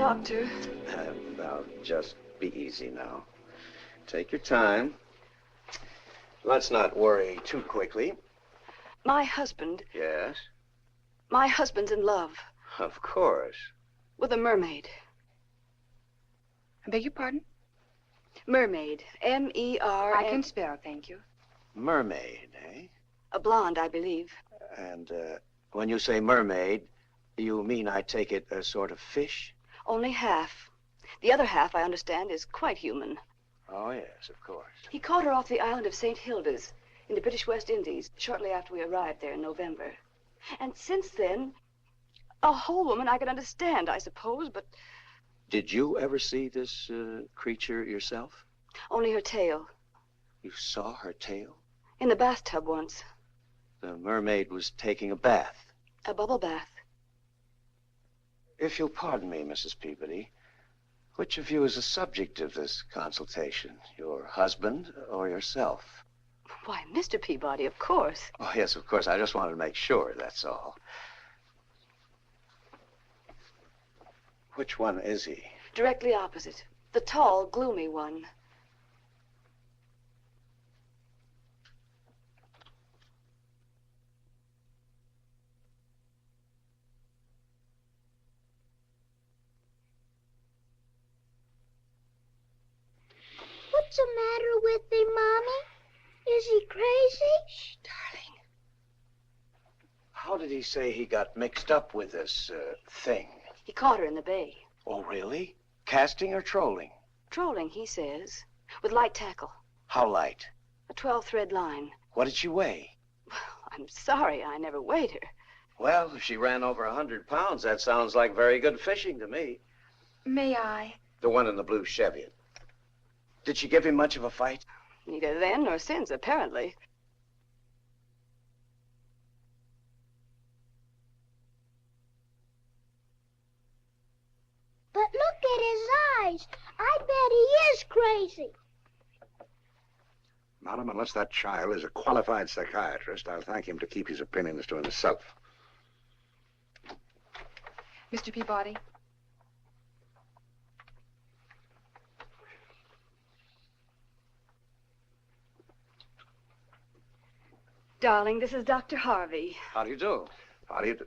Doctor. Now, just be easy now. Take your time. Let's not worry too quickly. My husband. Yes? My husband's in love. Of course. With a mermaid. I beg your pardon? Mermaid. M-E-R... I can spell, thank you. Mermaid, eh? A blonde, I believe. And when you say mermaid, you mean, I take it, a sort of fish? Only half. The other half, I understand, is quite human. Oh, yes, of course. He caught her off the island of St. Hilda's in the British West Indies shortly after we arrived there in November. And since then, a whole woman I can understand, I suppose, but... Did you ever see this creature yourself? Only her tail. You saw her tail? In the bathtub once. The mermaid was taking a bath. A bubble bath. If you'll pardon me, Mrs. Peabody, which of you is the subject of this consultation? Your husband or yourself? Why, Mr. Peabody, of course. Oh, yes, of course. I just wanted to make sure, that's all. Which one is he? Directly opposite. The tall, gloomy one. What's the matter with him, Mommy? Is he crazy? Shh, darling. How did he say he got mixed up with this thing? He caught her in the bay. Oh, really? Casting or trolling? Trolling, he says. With light tackle. How light? A 12-thread line. What did she weigh? I'm sorry I never weighed her. Well, if she ran over 100 pounds, that sounds like very good fishing to me. May I? The one in the blue Cheviot. Did she give him much of a fight? Neither then nor since, apparently. But look at his eyes. I bet he is crazy. Madam, unless that child is a qualified psychiatrist, I'll thank him to keep his opinions to himself. Mr. Peabody? Darling, this is Dr. Hervey. How do you do? How do you do?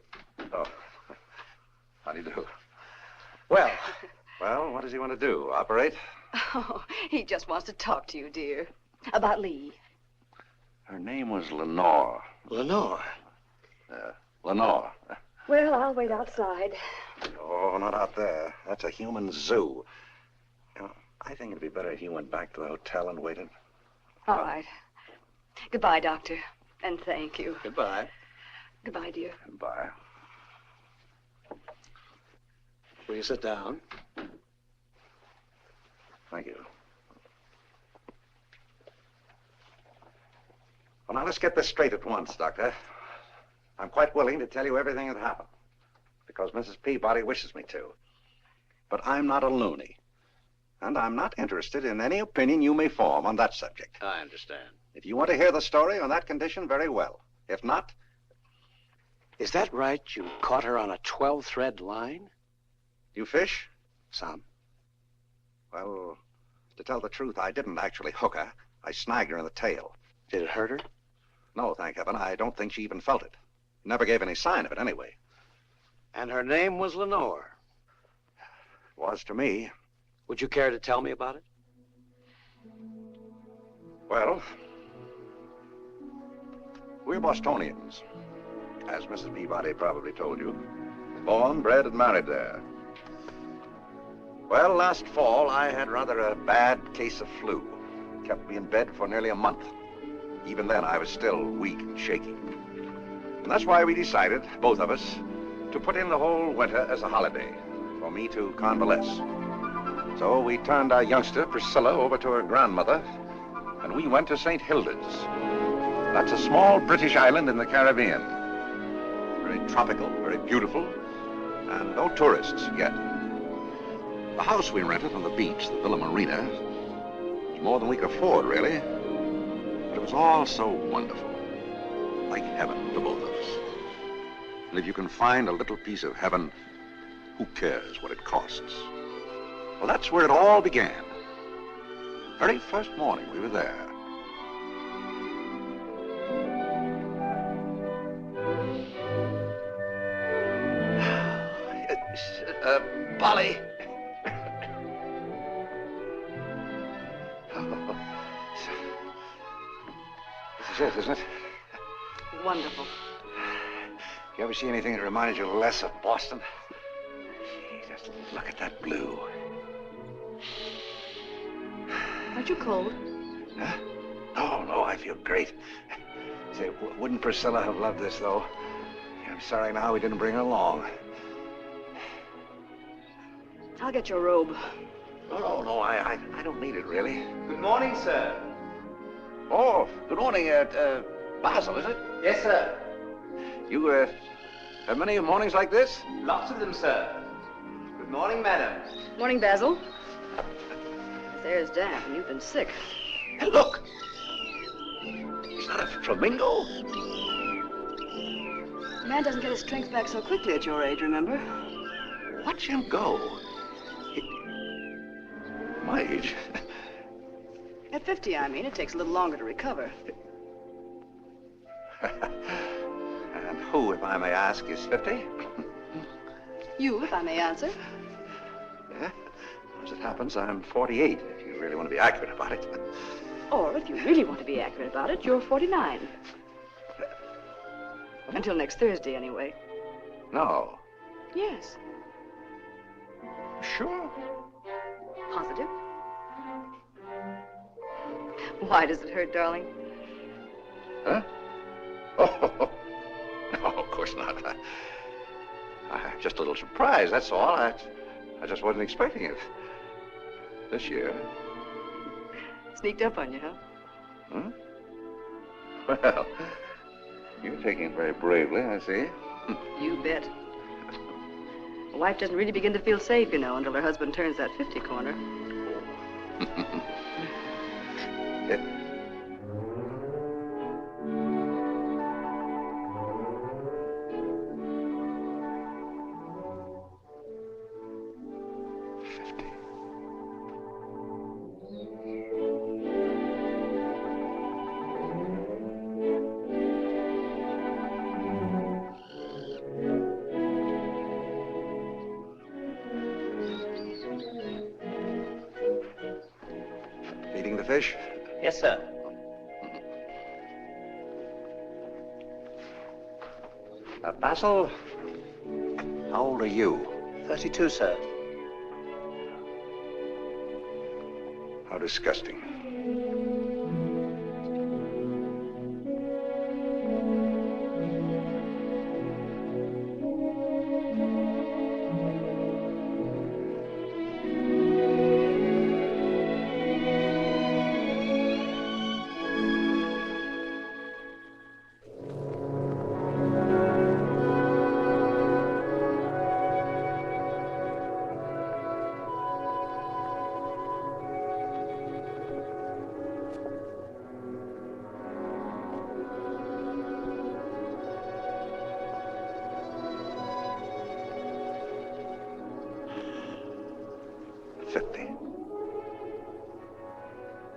Oh, how do you do? Well, Well, what does he want to do? Operate? Oh, he just wants to talk to you, dear. About Lee. Her name was Lenore. Lenore. Lenore. Well, I'll wait outside. Oh, not out there. That's a human zoo. You know, I think it'd be better if you went back to the hotel and waited. All right. Goodbye, Doctor. And thank you. Goodbye. Goodbye, dear. Goodbye. Will you sit down? Thank you. Well, now, let's get this straight at once, Doctor. I'm quite willing to tell you everything that happened, because Mrs. Peabody wishes me to. But I'm not a loony, and I'm not interested in any opinion you may form on that subject. I understand. If you want to hear the story on that condition, very well. If not... Is that right? You caught her on a 12-thread line? You fish? Some. Well, to tell the truth, I didn't actually hook her. I snagged her in the tail. Did it hurt her? No, thank heaven. I don't think she even felt it. Never gave any sign of it, anyway. And her name was Lenore. It was to me. Would you care to tell me about it? Well, we're Bostonians, as Mrs. Peabody probably told you. Born, bred, and married there. Well, last fall, I had rather a bad case of flu. Kept me in bed for nearly a month. Even then, I was still weak and shaky. And that's why we decided, both of us, to put in the whole winter as a holiday for me to convalesce. So we turned our youngster, Priscilla, over to her grandmother, and we went to St. Hilda's. That's a small British island in the Caribbean. Very tropical, very beautiful, and no tourists yet. The house we rented on the beach, the Villa Marina, was more than we could afford, really. But it was all so wonderful. Like heaven to both of us. And if you can find a little piece of heaven, Who cares what it costs? Well, that's where it all began. Very first morning we were there. Polly. This is it, isn't it? Wonderful. You ever see anything that reminded you less of Boston? Gee, just look at that blue. Aren't you cold? Huh? No, I feel great. Say, wouldn't Priscilla have loved this, though? I'm sorry now we didn't bring her along. I'll get your robe. No, I don't need it, really. Good morning, sir. Oh, good morning, Basil, is it? Yes, sir. You, have many mornings like this? Lots of them, sir. Good morning, madam. Morning, Basil. This air's damp and you've been sick. Hey, look! Is that a flamingo? A man doesn't get his strength back so quickly at your age, remember? Watch him go. My age. At 50, I mean, it takes a little longer to recover. And who, if I may ask, is 50? You, if I may answer. Yeah? As it happens, I'm 48, if you really want to be accurate about it. Or, if you really want to be accurate about it, you're 49. Until next Thursday, anyway. No. Yes. Sure? Positive. Why does it hurt, darling? Huh? Oh, no, of course not. I'm just a little surprised, that's all. I just wasn't expecting it. This year. Sneaked up on you, huh? Huh? Well, you're taking it very bravely, I see. You bet. A wife doesn't really begin to feel safe, you know, until her husband turns that 50 corner. Eating the fish? Yes, sir. Basil, how old are you? 32, sir. How disgusting.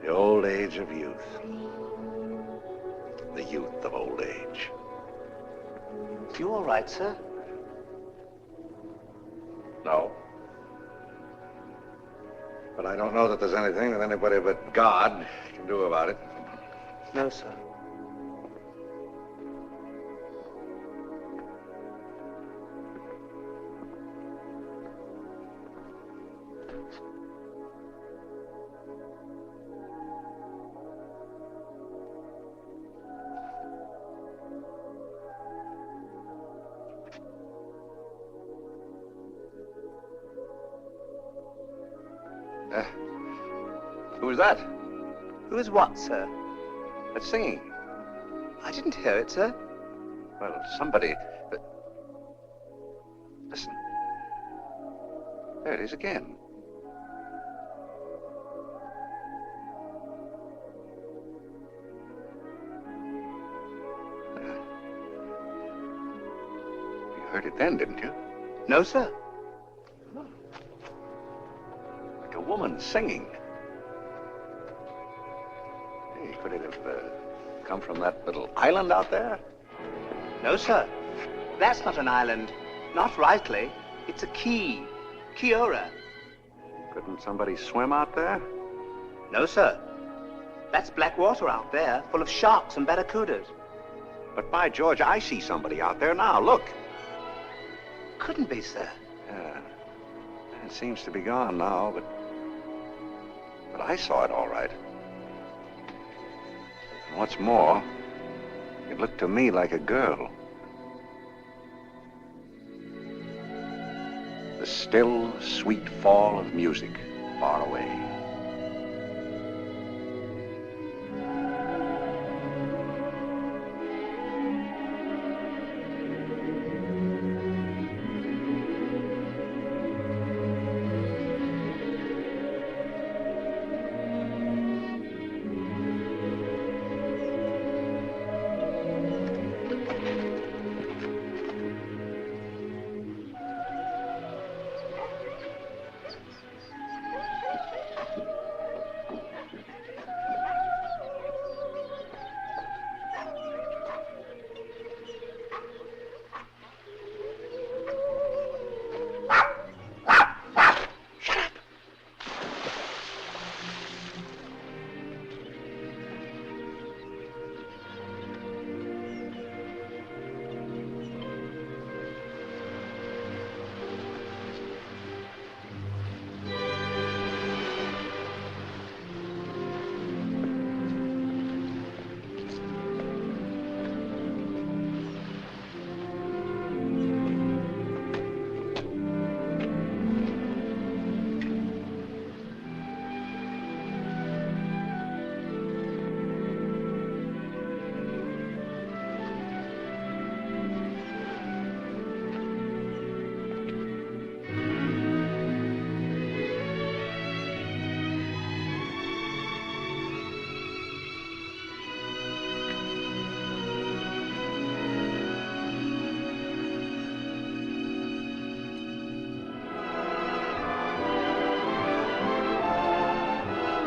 The old age of youth. The youth of old age. You all right, sir? No. But I don't know that there's anything that anybody but God can do about it. No, sir. Who was that? Who is what, sir? That's singing. I didn't hear it, sir. Well, somebody... Listen. There it is again. You heard it then, didn't you? No, sir. woman singing. Hey, could it have come from that little island out there? No, sir. That's not an island. Not rightly. It's a key. Kiora. Couldn't somebody swim out there? No, sir. That's black water out there, full of sharks and barracudas. But by George, I see somebody out there now. Look. Couldn't be, sir. Yeah. It seems to be gone now, but I saw it all right. And what's more, it looked to me like a girl. The still, sweet fall of music far away.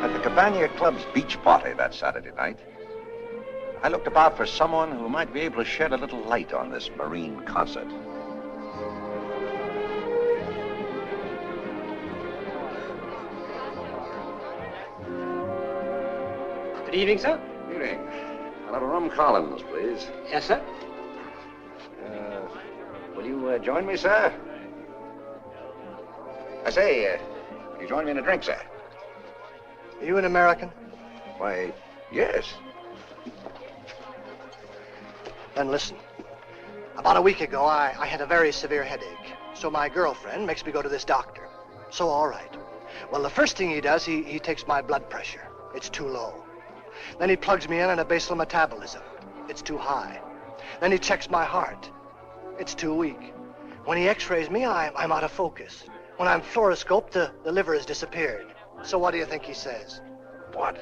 At the Cabana Club's beach party that Saturday night, I looked about for someone who might be able to shed a little light on this marine concert. Good evening, sir. Evening. I'll have a rum Collins, please. Yes, sir. Will you join me, sir? I say, will you join me in a drink, sir? Are you an American? Why, yes. Then listen. About a week ago, I had a very severe headache. So my girlfriend makes me go to this doctor. So, all right. Well, the first thing he does, he takes my blood pressure. It's too low. Then he plugs me in on a basal metabolism. It's too high. Then he checks my heart. It's too weak. When he x-rays me, I'm out of focus. When I'm fluoroscoped, the liver has disappeared. So what do you think he says? What?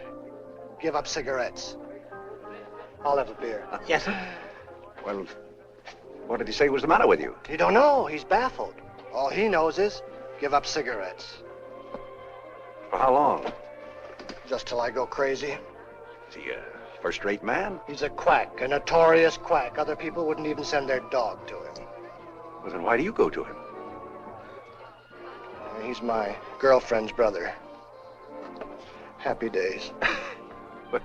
Give up cigarettes. I'll have a beer. Yes, sir. Well, what did he say was the matter with you? You don't know. He's baffled. All he knows is give up cigarettes. For how long? Just till I go crazy. Is he a first-rate man? He's a quack, a notorious quack. Other people wouldn't even send their dog to him. Well, then why do you go to him? He's my girlfriend's brother. Happy days. But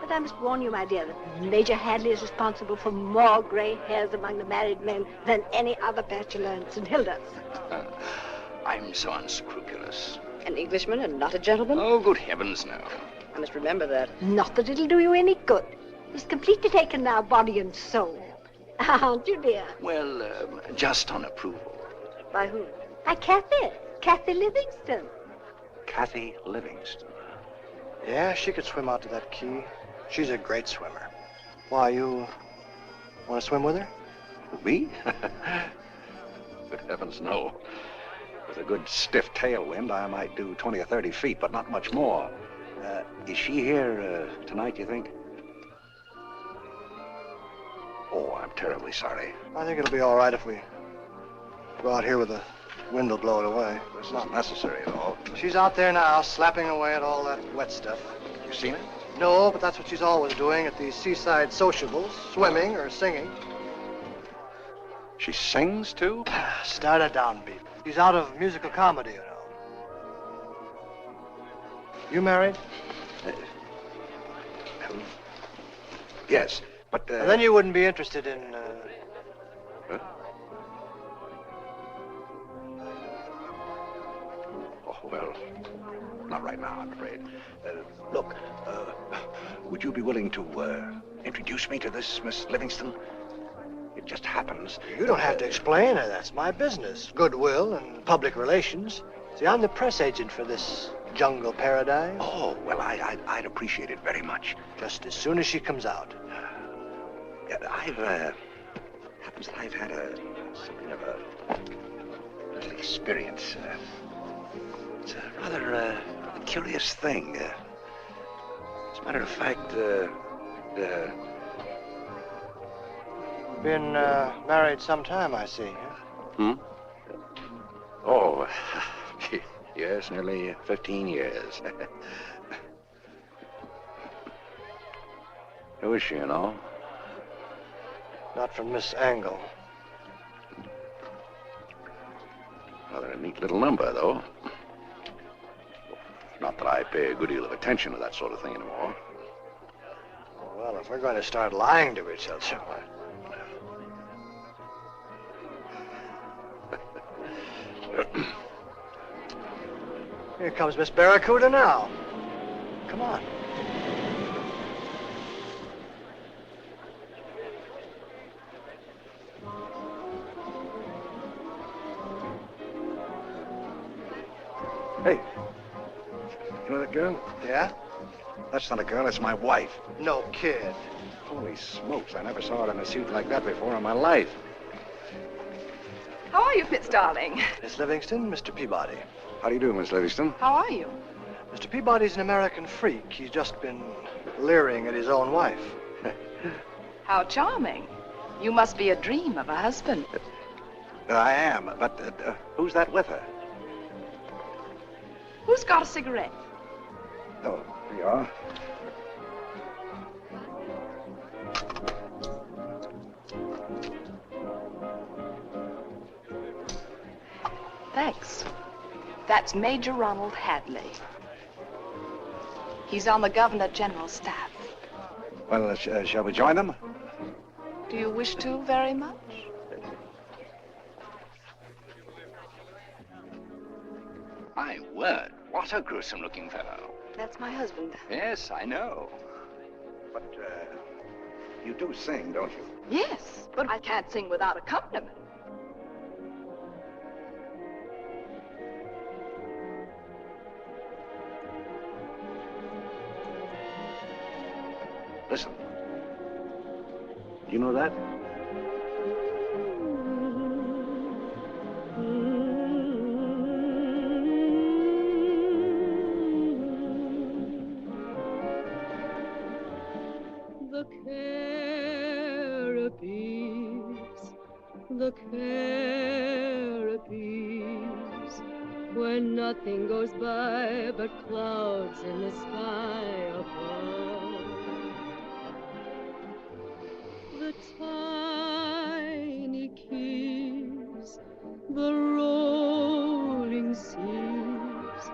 I must warn you, my dear, that Major Hadley is responsible for more gray hairs among the married men than any other bachelor in St. Hilda's. I'm so unscrupulous. An Englishman and not a gentleman? Oh, good heavens, no. I must remember that. Not that it'll do you any good. He's completely taken now, body and soul. Aren't you, dear? Well, just on approval. By whom? By Kathy Livingston. Kathy Livingston. Yeah, she could swim out to that key. She's a great swimmer. Why, you want to swim with her? Me? Good heavens, no. With a good stiff tailwind, I might do 20 or 30 feet, but not much more. Is she here tonight, you think? Oh, I'm terribly sorry. I think it'll be all right if we go out here with a Wind will blow it away. This isn't necessary at all. She's out there now, slapping away at all that wet stuff. You seen it? No, but that's what she's always doing at these seaside sociables, swimming or singing. She sings, too? Start a downbeat. She's out of musical comedy, you know. You married? Yes, but... And then you wouldn't be interested in... Huh? Oh, well, not right now, I'm afraid. Look, would you be willing to introduce me to this Miss Livingston? It just happens. You don't have to explain. That's my business. Goodwill and public relations. See, I'm the press agent for this jungle paradise. Oh, well, I'd appreciate it very much. Just as soon as she comes out. Yeah, happens that I've had something of a little experience. It's a rather curious thing. As a matter of fact, Been married some time, I see. Huh? Oh, yes, nearly 15 years. Who is she, you know? Not from Miss Angle. Rather a neat little number, though. Not that I pay a good deal of attention to that sort of thing anymore. Well, if we're going to start lying to each other... Here comes Miss Barracuda now. Come on. Hey, you know that girl? Yeah? That's not a girl, it's my wife. No kid. Holy smokes, I never saw her in a suit like that before in my life. How are you, Fitz, darling? Miss Livingston, Mr. Peabody. How do you do, Miss Livingston? How are you? Mr. Peabody's an American freak. He's just been leering at his own wife. How charming. You must be a dream of a husband. I am, but who's that with her? Who's got a cigarette? Oh, there you are. Thanks. That's Major Ronald Hadley. He's on the Governor General's staff. Well, shall we join them? Do you wish to very much? My word, what a gruesome-looking fellow. That's my husband. Yes, I know. But, you do sing, don't you? Yes, but I can't sing without accompaniment. Listen. You know that? The Caribbees, where nothing goes by but clouds in the sky above. The tiny keys, the rolling seas,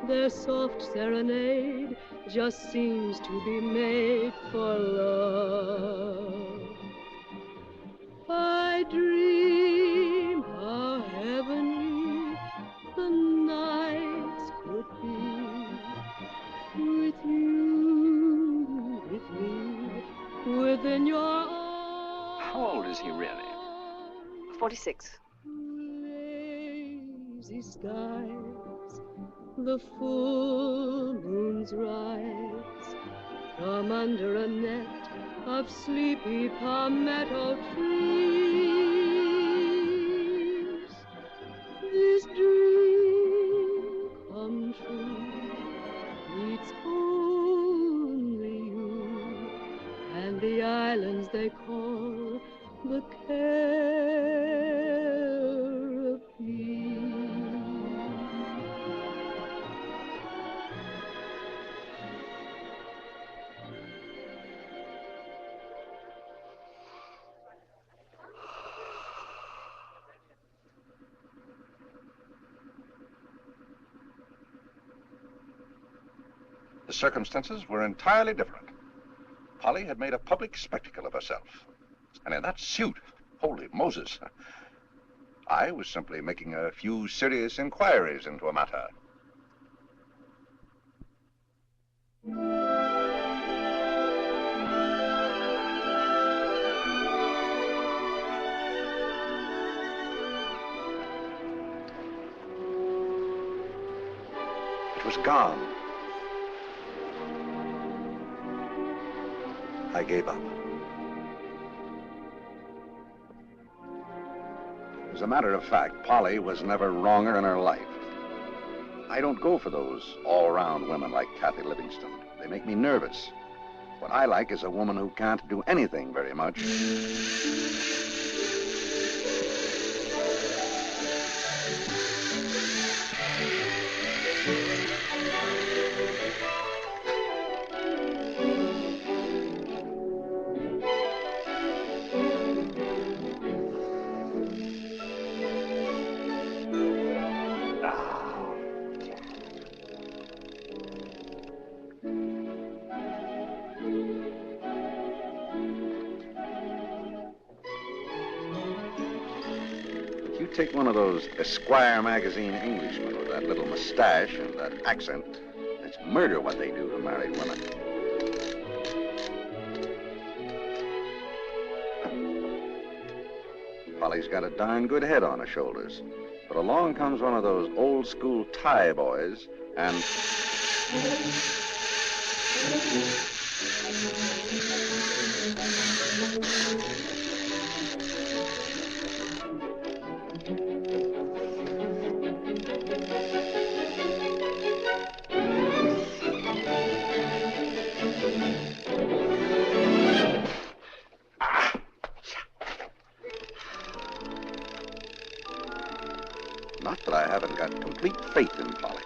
their soft serenade just seems to be made for love. I dream how heavenly the nights could be with you, with me, within your arms. How old is he really? 46. Lazy skies, the full moon's rise from under a net of sleepy palmetto trees. This dream come true needs only you and the islands they call the Caribbean. The circumstances were entirely different. Polly had made a public spectacle of herself. And in that suit, holy Moses, I was simply making a few serious inquiries into a matter. It was gone. I gave up. As a matter of fact, Polly was never wronger in her life. I don't go for those all-round women like Kathy Livingston. They make me nervous. What I like is a woman who can't do anything very much. Take one of those Esquire magazine Englishmen with that little mustache and that accent. It's murder what they do to married women. Polly's got a darn good head on her shoulders. But along comes one of those old school Thai boys and... Not that I haven't got complete faith in Polly.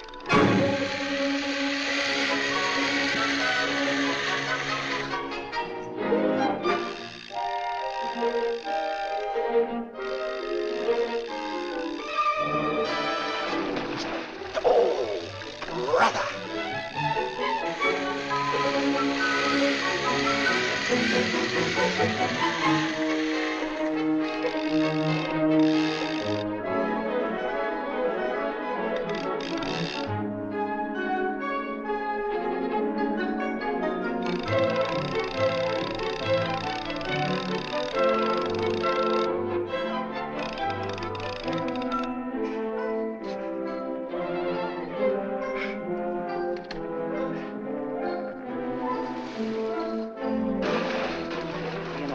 Oh, brother!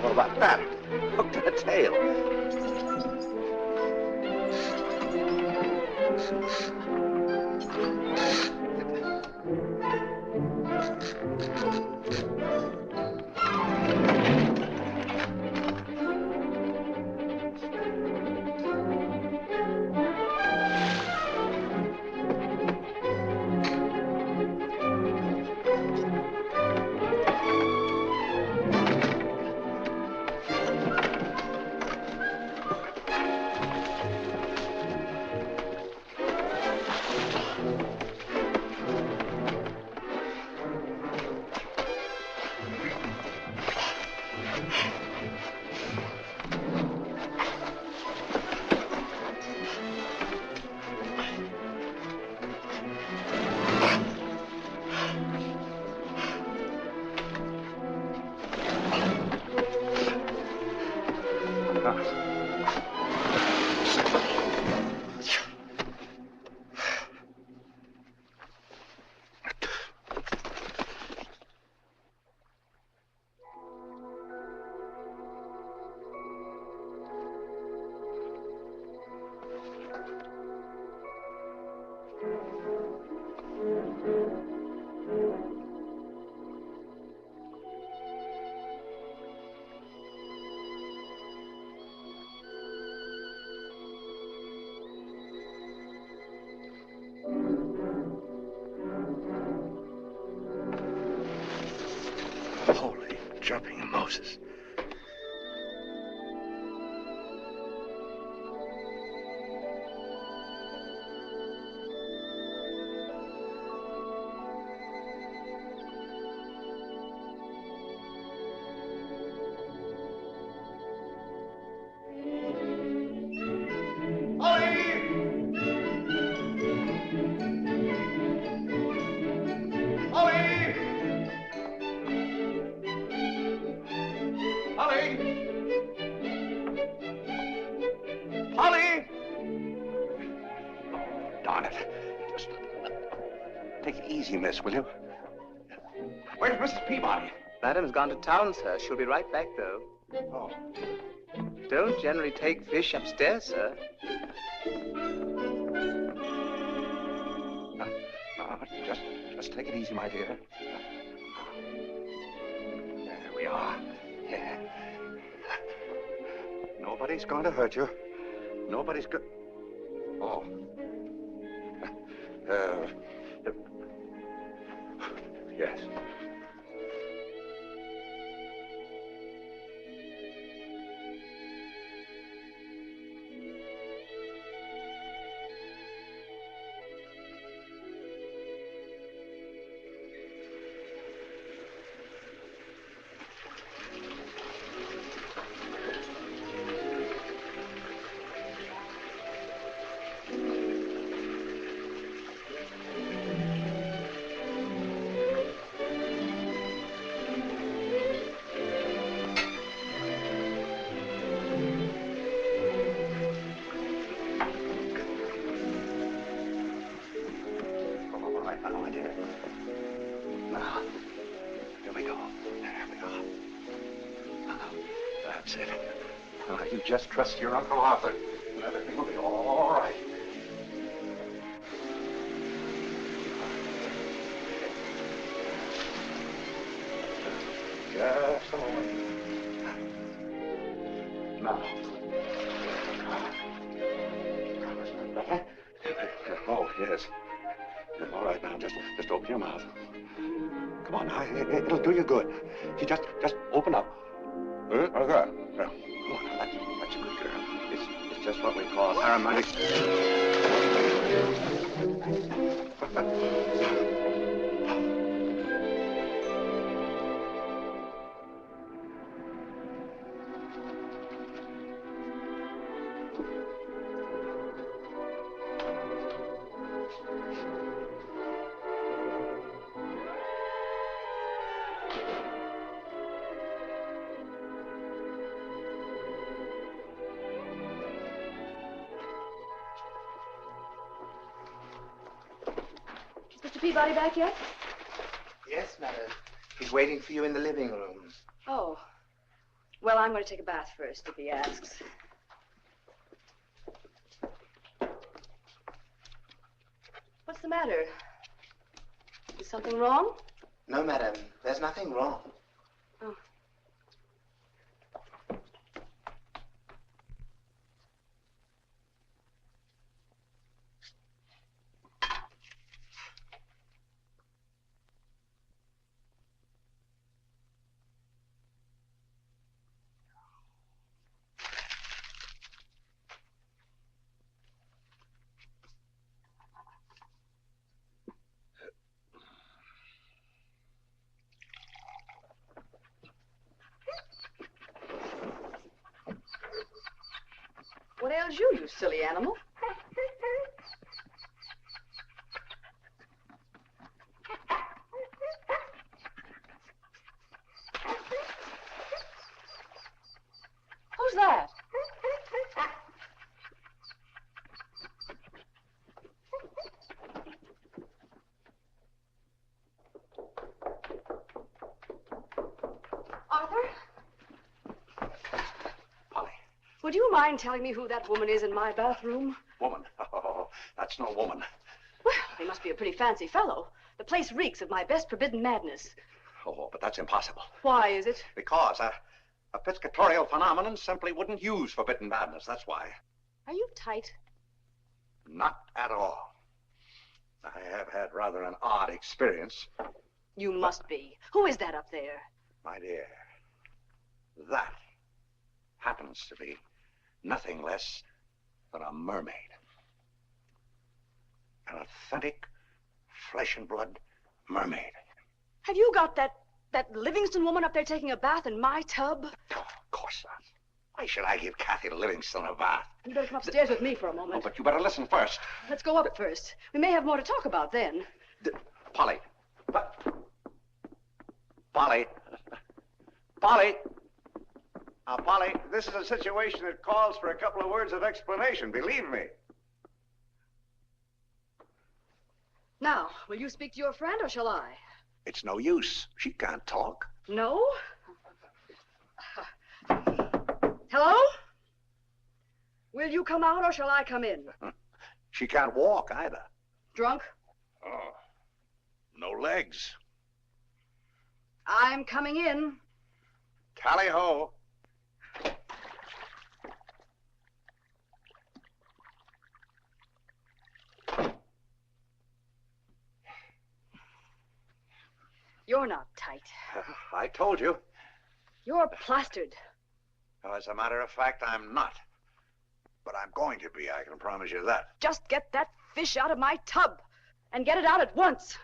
What about that? Hook to the tail. Holy jumping Moses. easy, miss, will you? Where's Mrs. Peabody? Madam's gone to town, sir. She'll be right back, though. Oh. Don't generally take fish upstairs, sir. Just take it easy, my dear. There we are. Yeah. Nobody's going to hurt you. Nobody's going... Oh. Yes. Just trust your Uncle Arthur, and everything will be all right. Just a moment. Now. Oh, yes. All right, now, just open your mouth. Come on, now, it'll do you good. You just open up. Okay. Well, come on, now, that's a good girl. It's just what we call aromatic. Peabody back yet? Yes, madam. He's waiting for you in the living room. Oh. Well, I'm going to take a bath first, if he asks. What's the matter? Is something wrong? No, madam. There's nothing wrong. Oh. What ails you, you silly animal? Who's that? Arthur? Would you mind telling me who that woman is in my bathroom? Woman? Oh, that's no woman. Well, he must be a pretty fancy fellow. The place reeks of my best forbidden madness. Oh, but that's impossible. Why is it? Because a piscatorial phenomenon simply wouldn't use forbidden madness, that's why. Are you tight? Not at all. I have had rather an odd experience. You must be. Who is that up there? My dear, that happens to be nothing less than a mermaid. An authentic, flesh and blood mermaid. Have you got that Livingston woman up there taking a bath in my tub? Oh, of course not. Why should I give Kathy Livingston a bath? You better come upstairs with me for a moment. Oh, but you better listen first. Let's go up first. We may have more to talk about then. Polly. Polly. Polly. Now, Polly, this is a situation that calls for a couple of words of explanation, believe me. Now, will you speak to your friend or shall I? It's no use. She can't talk. No? Hello? Will you come out or shall I come in? She can't walk either. Drunk? Oh, no legs. I'm coming in. Tally-ho. You're not tight. I told you. You're plastered. Well, as a matter of fact, I'm not. But I'm going to be, I can promise you that. Just get that fish out of my tub. And get it out at once.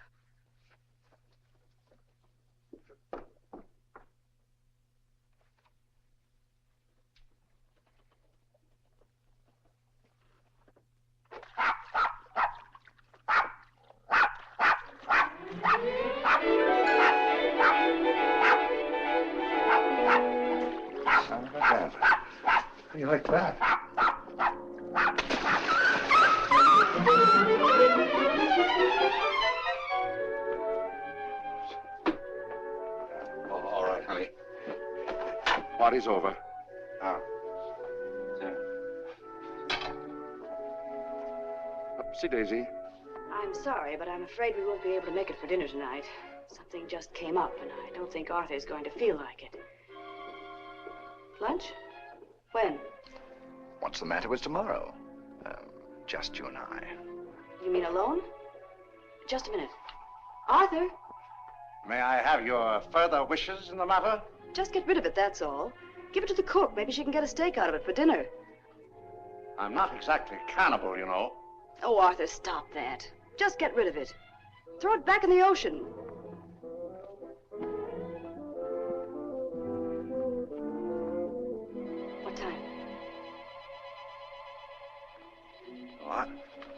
Son of a gun. How do you like that? Oh, all right, honey. Party's over. Now. Upsy daisy. I'm sorry, but I'm afraid we won't be able to make it for dinner tonight. Something just came up, and I don't think Arthur's going to feel like it. Lunch? When? What's the matter with tomorrow? Just you and I. You mean alone? Just a minute. Arthur? May I have your further wishes in the matter? Just get rid of it, that's all. Give it to the cook. Maybe she can get a steak out of it for dinner. I'm not exactly cannibal, you know. Oh, Arthur, stop that. Just get rid of it. Throw it back in the ocean. What time? Well,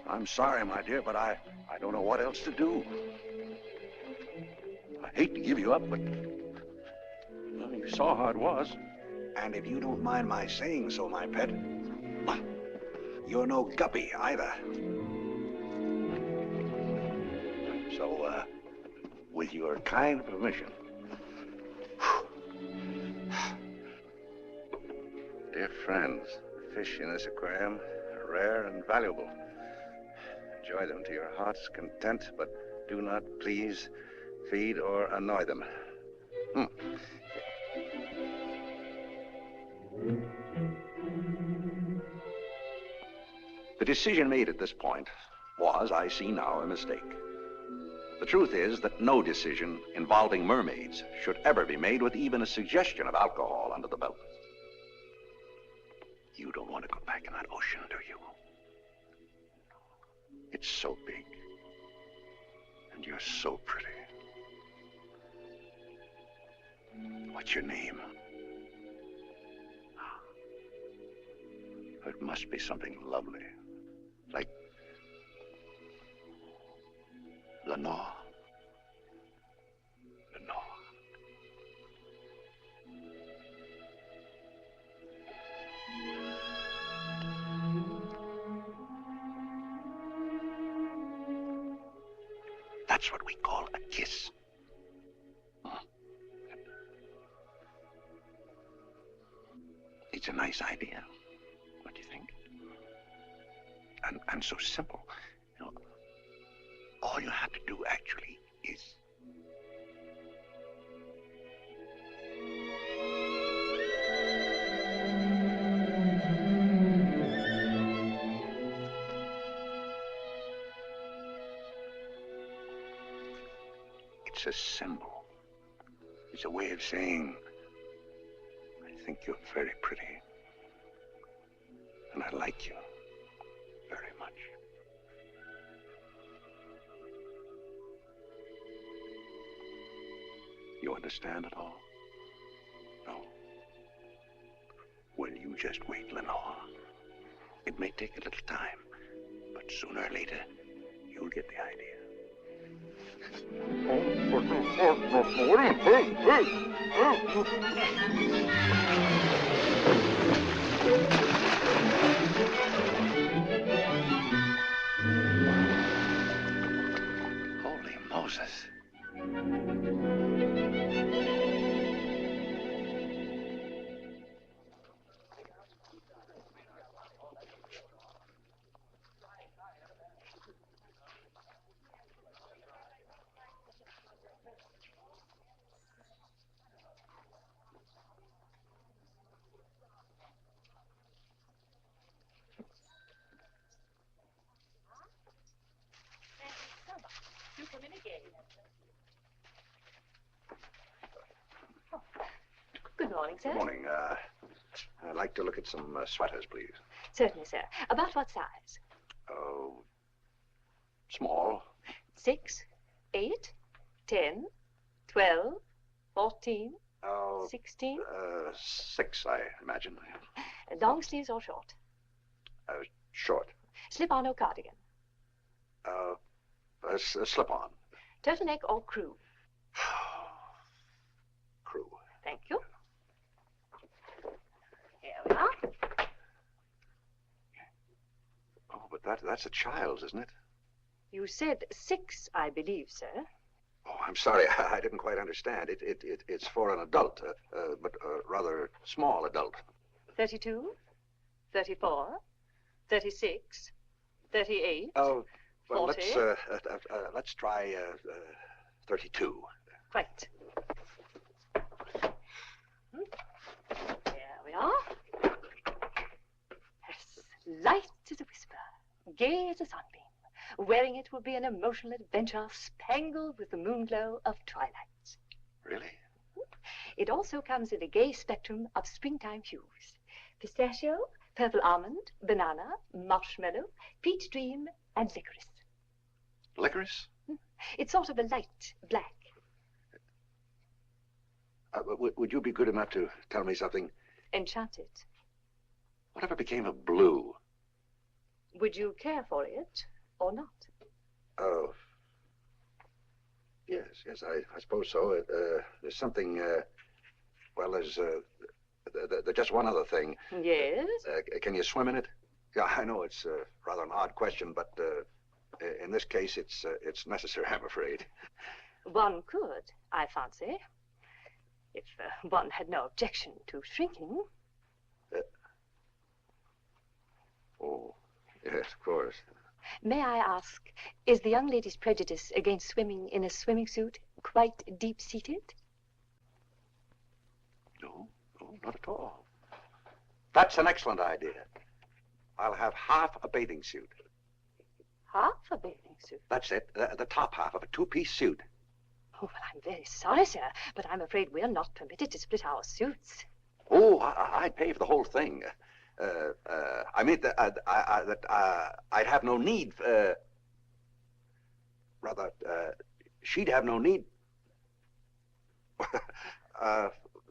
I'm sorry, my dear, but I don't know what else to do. I hate to give you up, but well, you saw how it was. And if you don't mind my saying so, my pet, you're no guppy either. So, with your kind permission. Dear friends, fish in this aquarium are rare and valuable. Enjoy them to your heart's content, but do not, please, feed or annoy them. The decision made at this point was, I see now, a mistake. The truth is that no decision involving mermaids should ever be made with even a suggestion of alcohol under the belt. You don't want to go back in that ocean, do you? It's so big. And you're so pretty. What's your name? It must be something lovely. Like Lenore. Lenore. That's what we call a kiss. It's a nice idea. What do you think? And so simple. You know, all you have to do actually is it's a symbol. It's a way of saying, I think you're very pretty. And I like you very much. You understand it all? No? Well, you just wait, Lenore. It may take a little time, but sooner or later, you'll get the idea. All roses. Good morning, sir. Good morning. I'd like to look at some sweaters, please. Certainly, sir. About what size? Oh, small. 6, 8, 10, 12, 14, Oh, 16? 6, I imagine. Long sleeves or short? Short. Slip-on or cardigan? A slip-on. Turtleneck or crew? Crew. Thank you. Here we are. Oh, but that's a child's, isn't it? You said 6, I believe, sir. Oh, I'm sorry. I didn't quite understand. It's for an adult, but a rather small adult. 32, 34, 36, 38. Oh, well, 40. let's try 32. Quite. Here we are. Yes, light as a whisper, gay as a sunbeam. Wearing it will be an emotional adventure spangled with the moonglow of twilight. Really? It also comes in a gay spectrum of springtime hues. Pistachio, purple almond, banana, marshmallow, peach dream, and licorice. Licorice? It's sort of a light black. Would you be good enough to tell me something? Enchanted. Whatever became of blue? Would you care for it or not? Oh. Yes, I suppose so. There's something, well, there's just one other thing. Yes? Can you swim in it? Yeah, I know it's rather an odd question, but in this case, it's necessary, I'm afraid. One could, I fancy, if one had no objection to shrinking. Oh, yes, of course. May I ask, is the young lady's prejudice against swimming in a swimming suit quite deep-seated? No, not at all. That's an excellent idea. I'll have half a bathing suit. Half a bathing suit? That's it, the top half of a two-piece suit. Oh, well, I'm very sorry, sir, but I'm afraid we're not permitted to split our suits. Oh, I'd pay for the whole thing. I mean that I'd have no need. Rather, she'd have no need.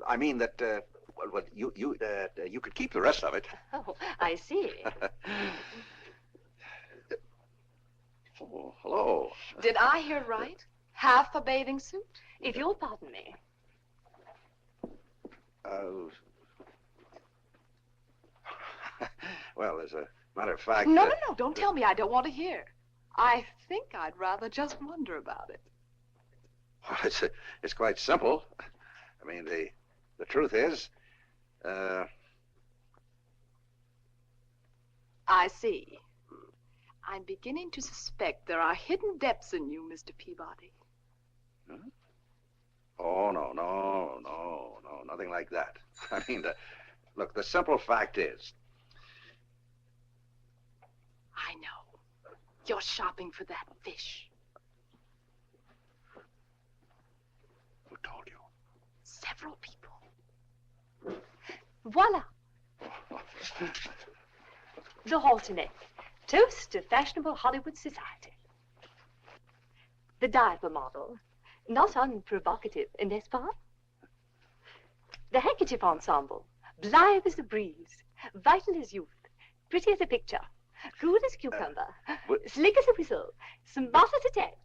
I mean that. Well, you could keep the rest of it. Oh, I see. Oh, hello. Did I hear right? Half a bathing suit? If you'll pardon me. Well, as a matter of fact... No, don't tell me. I don't want to hear. I think I'd rather just wonder about it. Well, it's quite simple. I mean, the truth is... I see. I'm beginning to suspect there are hidden depths in you, Mr. Peabody. Huh? Oh, no, nothing like that. I mean, look, the simple fact is... I know. You're shopping for that fish. Who told you? Several people. Voila. The halter neck. Toast to fashionable Hollywood society. The diaper model. Not unprovocative, n'est-ce pas? The handkerchief ensemble. Blithe as the breeze. Vital as youth. Pretty as a picture. Cool as a cucumber. Slick as a whistle. Smart as a tack.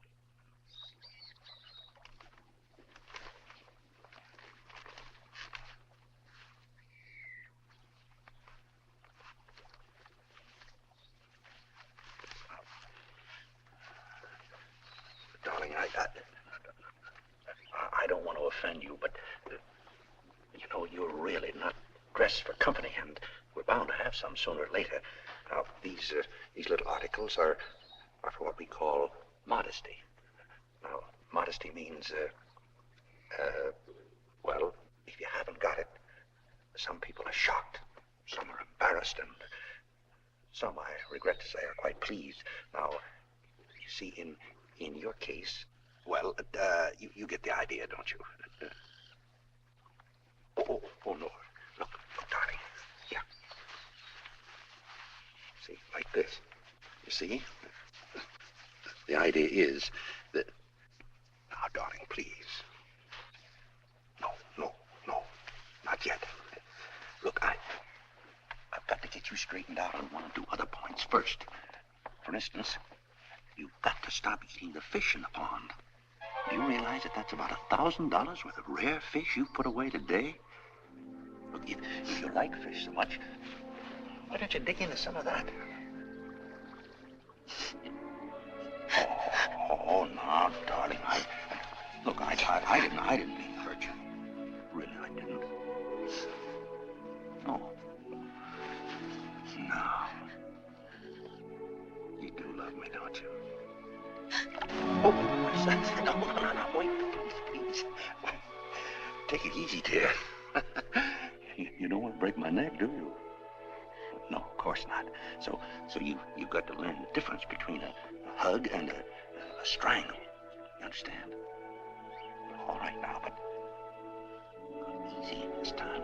Darling, offend you, but, you know, you're really not dressed for company, and we're bound to have some sooner or later. Now, these little articles are for what we call modesty. Now, modesty means, well, if you haven't got it, some people are shocked, some are embarrassed, and some, I regret to say, are quite pleased. Now, you see, in your case, well, you get the idea, don't you? Oh, no. Look, darling. Yeah. See, like this. You see? The idea is that... Now, darling, please. No. Not yet. Look, I've got to get you straightened out on one or two other points first. For instance, you've got to stop eating the fish in the pond. Do you realize that that's about $1,000 worth of rare fish you've put away today? Look, if you like fish so much, why don't you dig into some of that? Oh, no, darling. Look, I didn't mean to hurt you. Really, I didn't. No. You do love me, don't you? Oh, no, wait, please. Take it easy, dear. You don't want to break my neck, do you? No, of course not. So you've got to learn the difference between a hug and a strangle. You understand? All right now, but easy this time.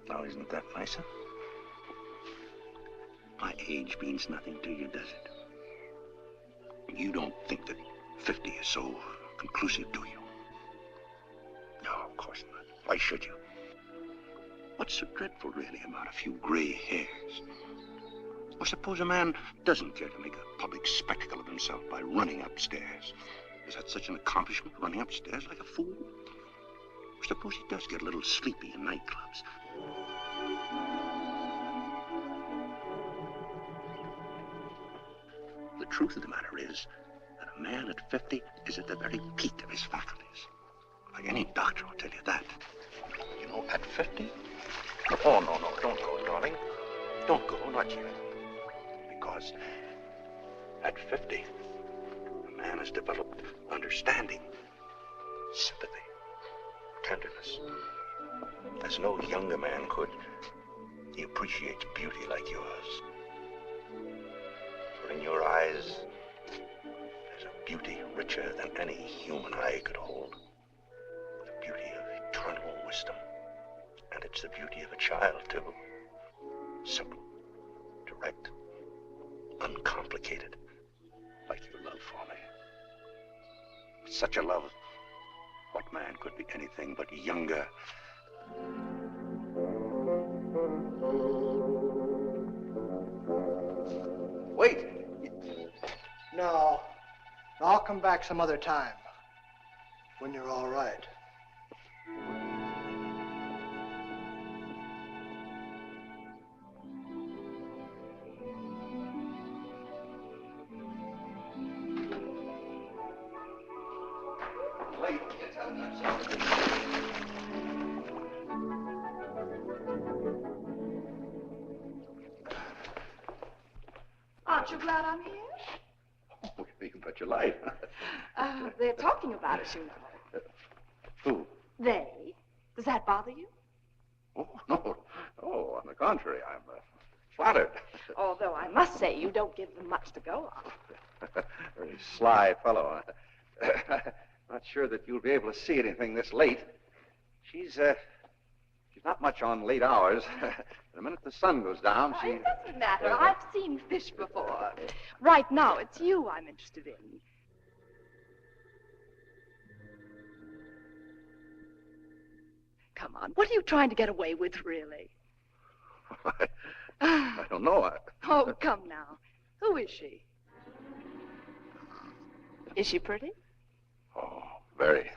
Now, isn't that nicer? My age means nothing to you, does it? You don't think that 50 is so conclusive, do you? No, of course not. Why should you? What's so dreadful, really, about a few gray hairs? Or suppose a man doesn't care to make a public spectacle of himself by running upstairs. Is that such an accomplishment, running upstairs like a fool? Or suppose he does get a little sleepy in nightclubs. The truth of the matter is that a man at 50 is at the very peak of his faculties. Like any doctor will tell you that. You know, at 50? Oh, no, don't go, darling. Don't go, not yet. Because at 50, a man has developed understanding, sympathy, tenderness. As no younger man could. He appreciates beauty like yours. For in your eyes, there's a beauty richer than any human eye could hold. The beauty of eternal wisdom. And it's the beauty of a child, too. Simple, direct, uncomplicated, like your love for me. Such a love, what man could be anything but younger? Wait. No. I'll come back some other time. When you're all right. Aren't you glad I'm here? Oh, you bet your life. They're talking about us, you know. Who? They? Does that bother you? Oh, no. Oh, on the contrary, I'm flattered. Although I must say you don't give them much to go on. Very sly fellow. Not sure that you'll be able to see anything this late. She's not much on late hours. The minute the sun goes down, she... It doesn't matter. I've seen fish before. Right now, it's you I'm interested in. Come on, what are you trying to get away with, really? I don't know. Oh, come now. Who is she? Is she pretty? Oh, very.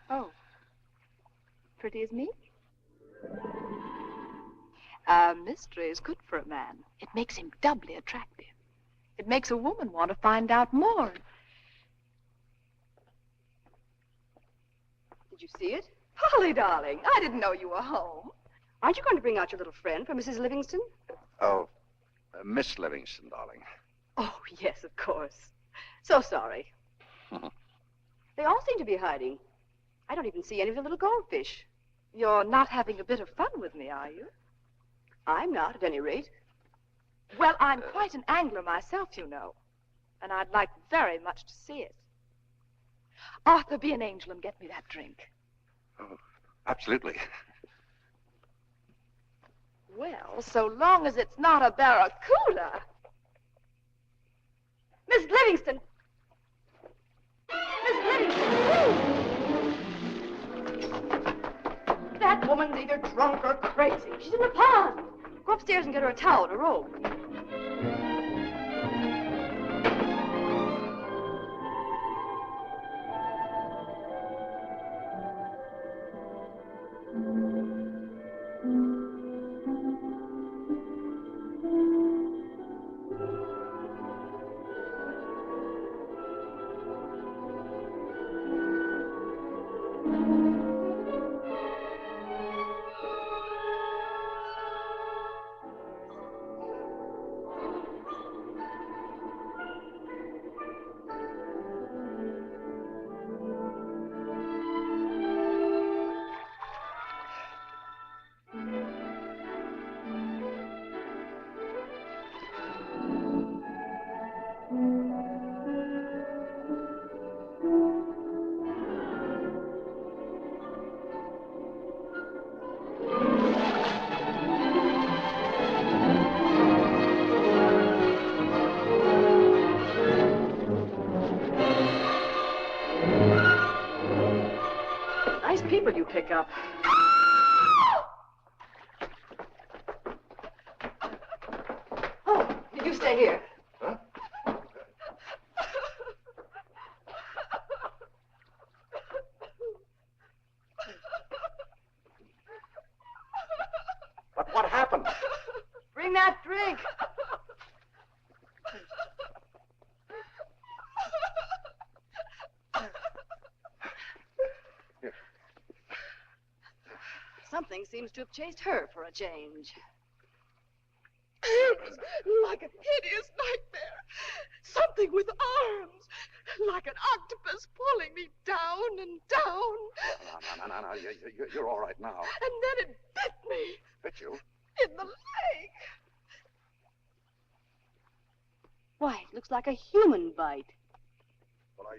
Oh. pretty as me? A mystery is good for a man. It makes him doubly attractive. It makes a woman want to find out more. Did you see it? Polly, darling, I didn't know you were home. Aren't you going to bring out your little friend for Mrs. Livingston? Oh, Miss Livingston, darling. Oh, yes, of course. So sorry. They all seem to be hiding. I don't even see any of the little goldfish. You're not having a bit of fun with me, are you? I'm not, at any rate. Well, I'm quite an angler myself, you know. And I'd like very much to see it. Arthur, be an angel and get me that drink. Oh, absolutely. Well, so long as it's not a barracuda. Miss Livingston! Miss Livingston! That woman's either drunk or crazy. She's in the pond. Go upstairs and get her a towel and a robe. Nice people you pick up. Oh, you stay here. Huh? But what happened? Bring that drink. Something seems to have chased her for a change. It was like a hideous nightmare. Something with arms. Like an octopus pulling me down and down. No. You're all right now. And then it bit me. Bit you? In the leg. Why, it looks like a human bite. Well, are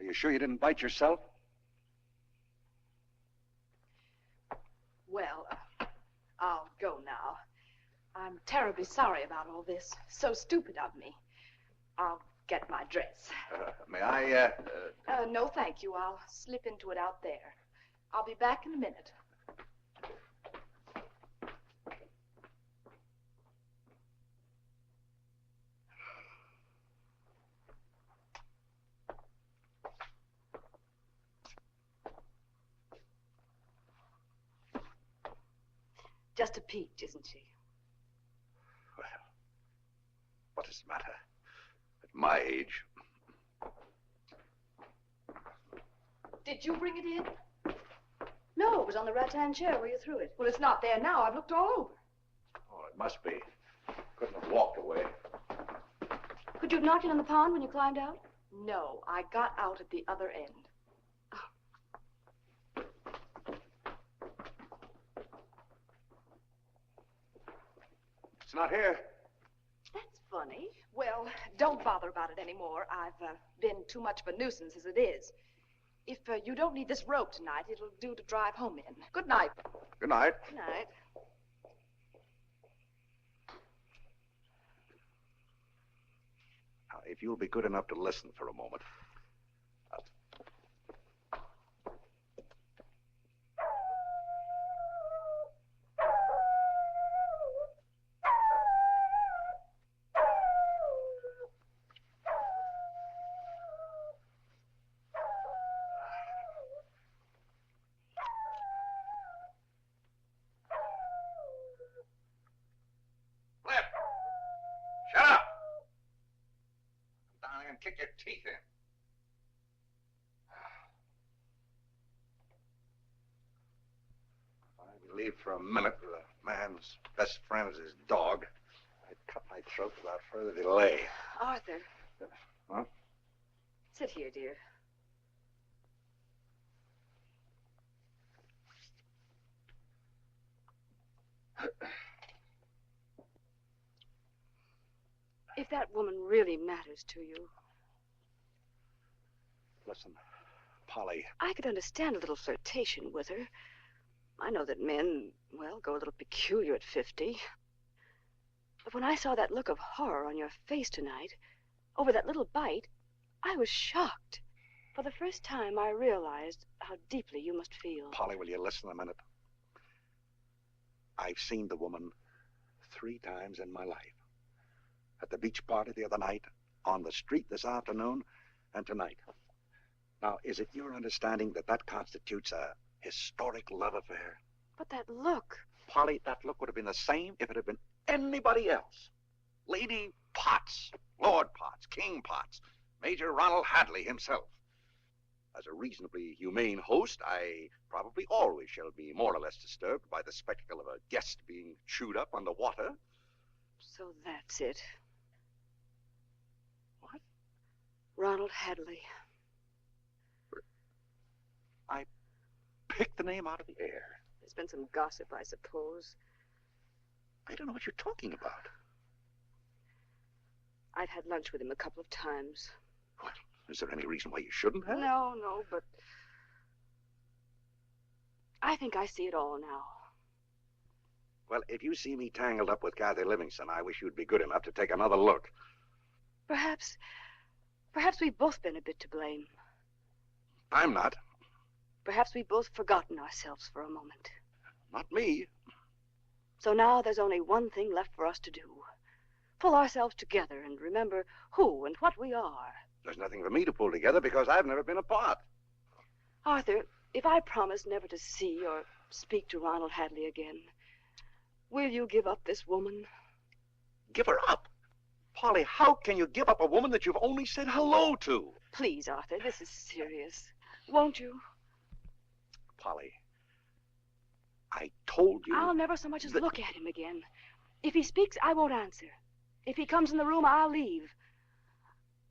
you sure you didn't bite yourself? Well, I'll go now. I'm terribly sorry about all this. So stupid of me. I'll get my dress. May I, No, thank you. I'll slip into it out there. I'll be back in a minute. Just a peach, isn't she? Well, what does it matter? At my age. Did you bring it in? No, it was on the right-hand chair where you threw it. Well, it's not there now. I've looked all over. Oh, it must be. Couldn't have walked away. Could you have knocked it in the pond when you climbed out? No, I got out at the other end. It's not here. That's funny. Well, don't bother about it anymore. I've been too much of a nuisance as it is. If you don't need this rope tonight, it'll do to drive home in. Good night. Good night. Good night. Now, if you'll be good enough to listen for a moment. kick your teeth in. If I believed for a minute that a man's best friend is his dog, I'd cut my throat without further delay. Arthur. Huh? Sit here, dear. If that woman really matters to you... Listen, Polly. I could understand a little flirtation with her. I know that men, well, go a little peculiar at 50. But when I saw that look of horror on your face tonight, over that little bite, I was shocked. For the first time, I realized how deeply you must feel. Polly, will you listen a minute? I've seen the woman 3 times in my life. At the beach party the other night, on the street this afternoon, and tonight. Now, is it your understanding that that constitutes a historic love affair? But that look... Polly, that look would have been the same if it had been anybody else. Lady Potts, Lord Potts, King Potts, Major Ronald Hadley himself. As a reasonably humane host, I probably always shall be more or less disturbed by the spectacle of a guest being chewed up underwater. So that's it. What? Ronald Hadley. I picked the name out of the air. There's been some gossip, I suppose. I don't know what you're talking about. I've had lunch with him a couple of times. Well, is there any reason why you shouldn't have? No, but... I think I see it all now. Well, if you see me tangled up with Kathy Livingston, I wish you'd be good enough to take another look. Perhaps we've both been a bit to blame. I'm not. Perhaps we've both forgotten ourselves for a moment. Not me. So now there's only one thing left for us to do. Pull ourselves together and remember who and what we are. There's nothing for me to pull together because I've never been apart. Arthur, if I promise never to see or speak to Ronald Hadley again, will you give up this woman? Give her up? Polly, how can you give up a woman that you've only said hello to? Please, Arthur, this is serious. Won't you? Polly, I told you... I'll never so much as look at him again. If he speaks, I won't answer. If he comes in the room, I'll leave.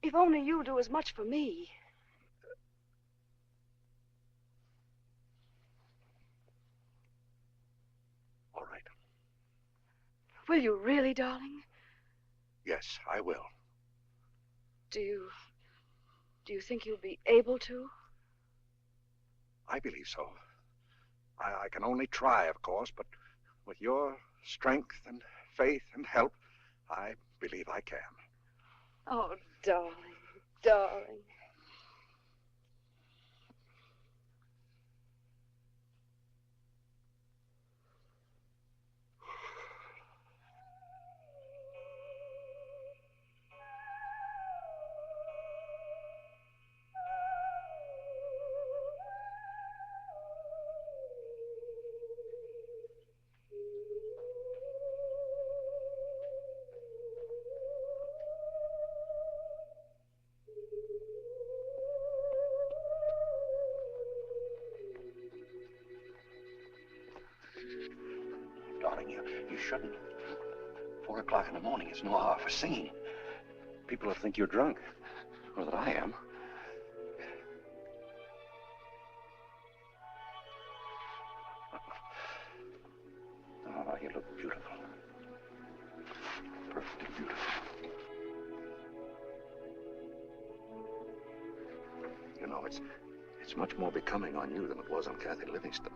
If only you'll do as much for me. All right. Will you really, darling? Yes, I will. Do you think you'll be able to? I believe so. I can only try, of course, but with your strength and faith and help, I believe I can. Oh, darling, darling. Darling, you shouldn't. 4 o'clock in the morning is no hour for singing. People will think you're drunk, or that I am. Oh, you look beautiful. Perfectly beautiful. You know, it's much more becoming on you than it was on Kathy Livingston.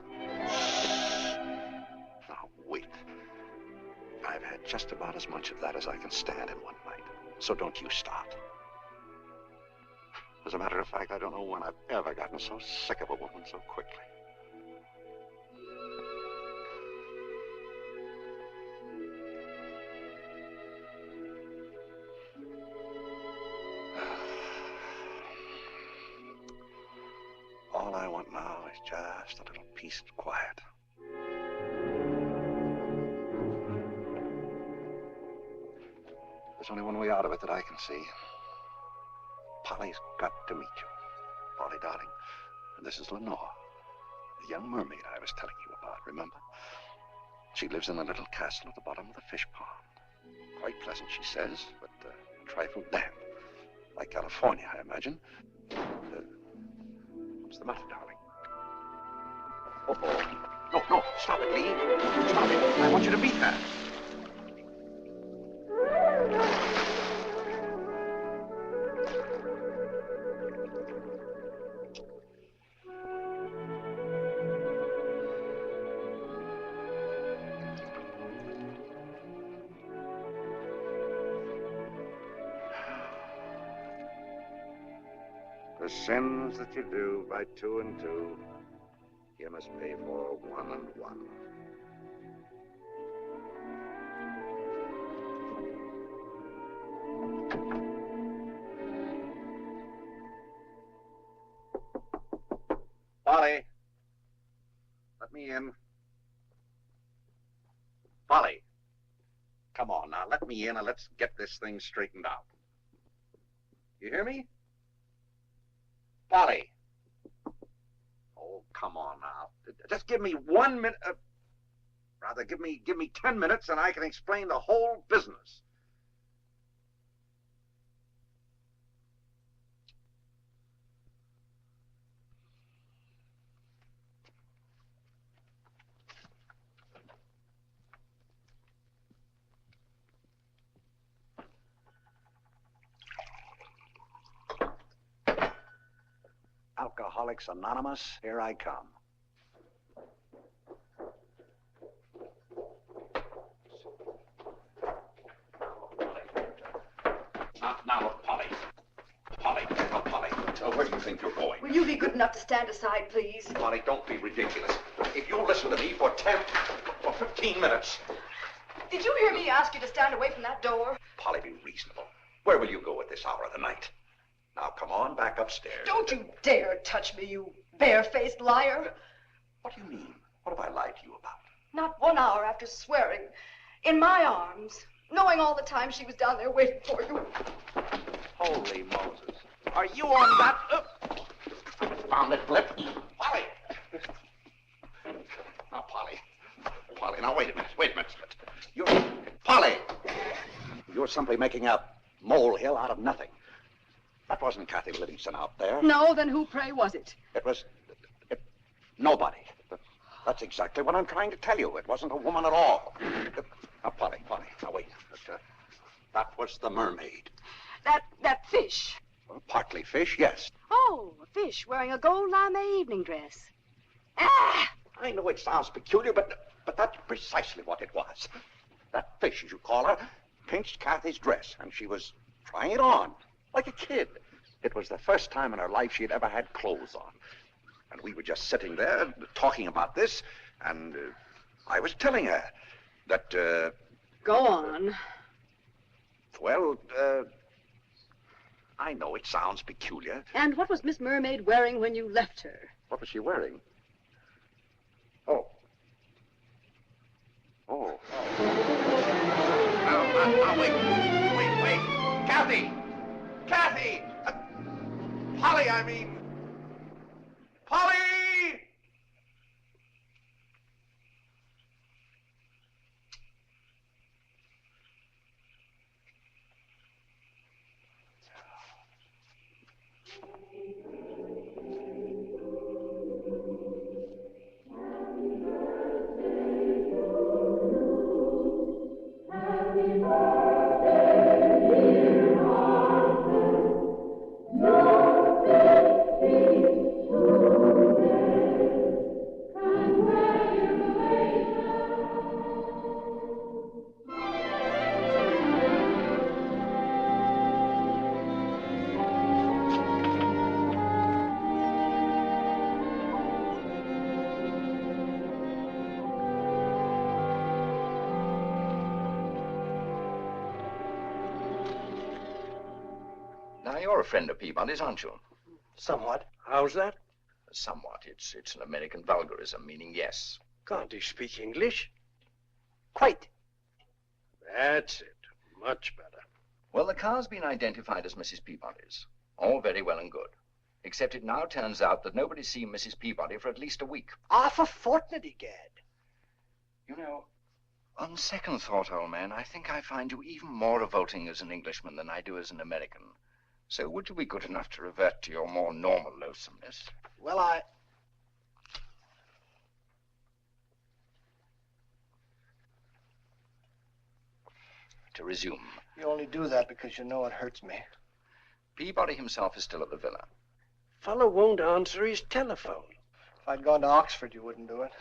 Now, wait. I've had just about as much of that as I can stand in one night. So don't you start. As a matter of fact, I don't know when I've ever gotten so sick of a woman so quickly. All I want now is just a little peace and quiet. There's only one way out of it that I can see. Polly's got to meet you. Polly, darling, this is Lenore, the young mermaid I was telling you about, remember? She lives in a little castle at the bottom of the fish pond. Quite pleasant, she says, but a trifle damp. Like California, I imagine. What's the matter, darling? Uh-oh. No, no, stop it, Lee. Stop it. I want you to meet her. The sins that you do by two and two, you must pay for one and one. Polly, let me in. Polly, come on now, let me in and let's get this thing straightened out. You hear me? Polly. Oh, come on now. Just give me 1 minute. Rather, give me 10 minutes and I can explain the whole business. Alcoholics Anonymous, here I come. Now, look, Polly. Polly, where do you think you're going? Will you be good enough to stand aside, please? Polly, don't be ridiculous. If you'll listen to me for 15 minutes. Did you hear me ask you to stand away from that door? Polly, be reasonable. Where will you go at this hour of the night? Now, come on, back upstairs. Don't you dare touch me, you barefaced liar. What do you mean? What have I lied to you about? Not 1 hour after swearing, in my arms, knowing all the time she was down there waiting for you. Holy Moses. Are you on that? Found it, Blyth. Polly. Now, Polly. Polly, now, wait a minute. You're... Polly! You're simply making a molehill out of nothing. That wasn't Kathy Livingston out there. No, then who, pray, was it? It was... nobody. That's exactly what I'm trying to tell you. It wasn't a woman at all. Now, Polly, now wait. That was the mermaid. That fish. Well, partly fish, yes. Oh, a fish wearing a gold lame evening dress. Ah! I know it sounds peculiar, but that's precisely what it was. That fish, as you call her, pinched Kathy's dress, and she was trying it on, like a kid. It was the first time in her life she had ever had clothes on. And we were just sitting there talking about this, and I was telling her that, Go on. Well, I know it sounds peculiar. And what was Miss Mermaid wearing when you left her? What was she wearing? Oh. Now, wait. Kathy! Polly, I mean. Polly! Now, you're a friend of Peabody's, aren't you? Somewhat. How's that? Somewhat. It's an American vulgarism, meaning yes. Can't he speak English? Quite. That's it. Much better. Well, the car's been identified as Mrs. Peabody's. All very well and good. Except it now turns out that nobody's seen Mrs. Peabody for at least a week. Half a fortnight, egad. You know, on second thought, old man, I think I find you even more revolting as an Englishman than I do as an American. So would you be good enough to revert to your more normal loathsomeness? Well, To resume. You only do that because you know it hurts me. Peabody himself is still at the villa. Fellow won't answer his telephone. If I'd gone to Oxford, you wouldn't do it.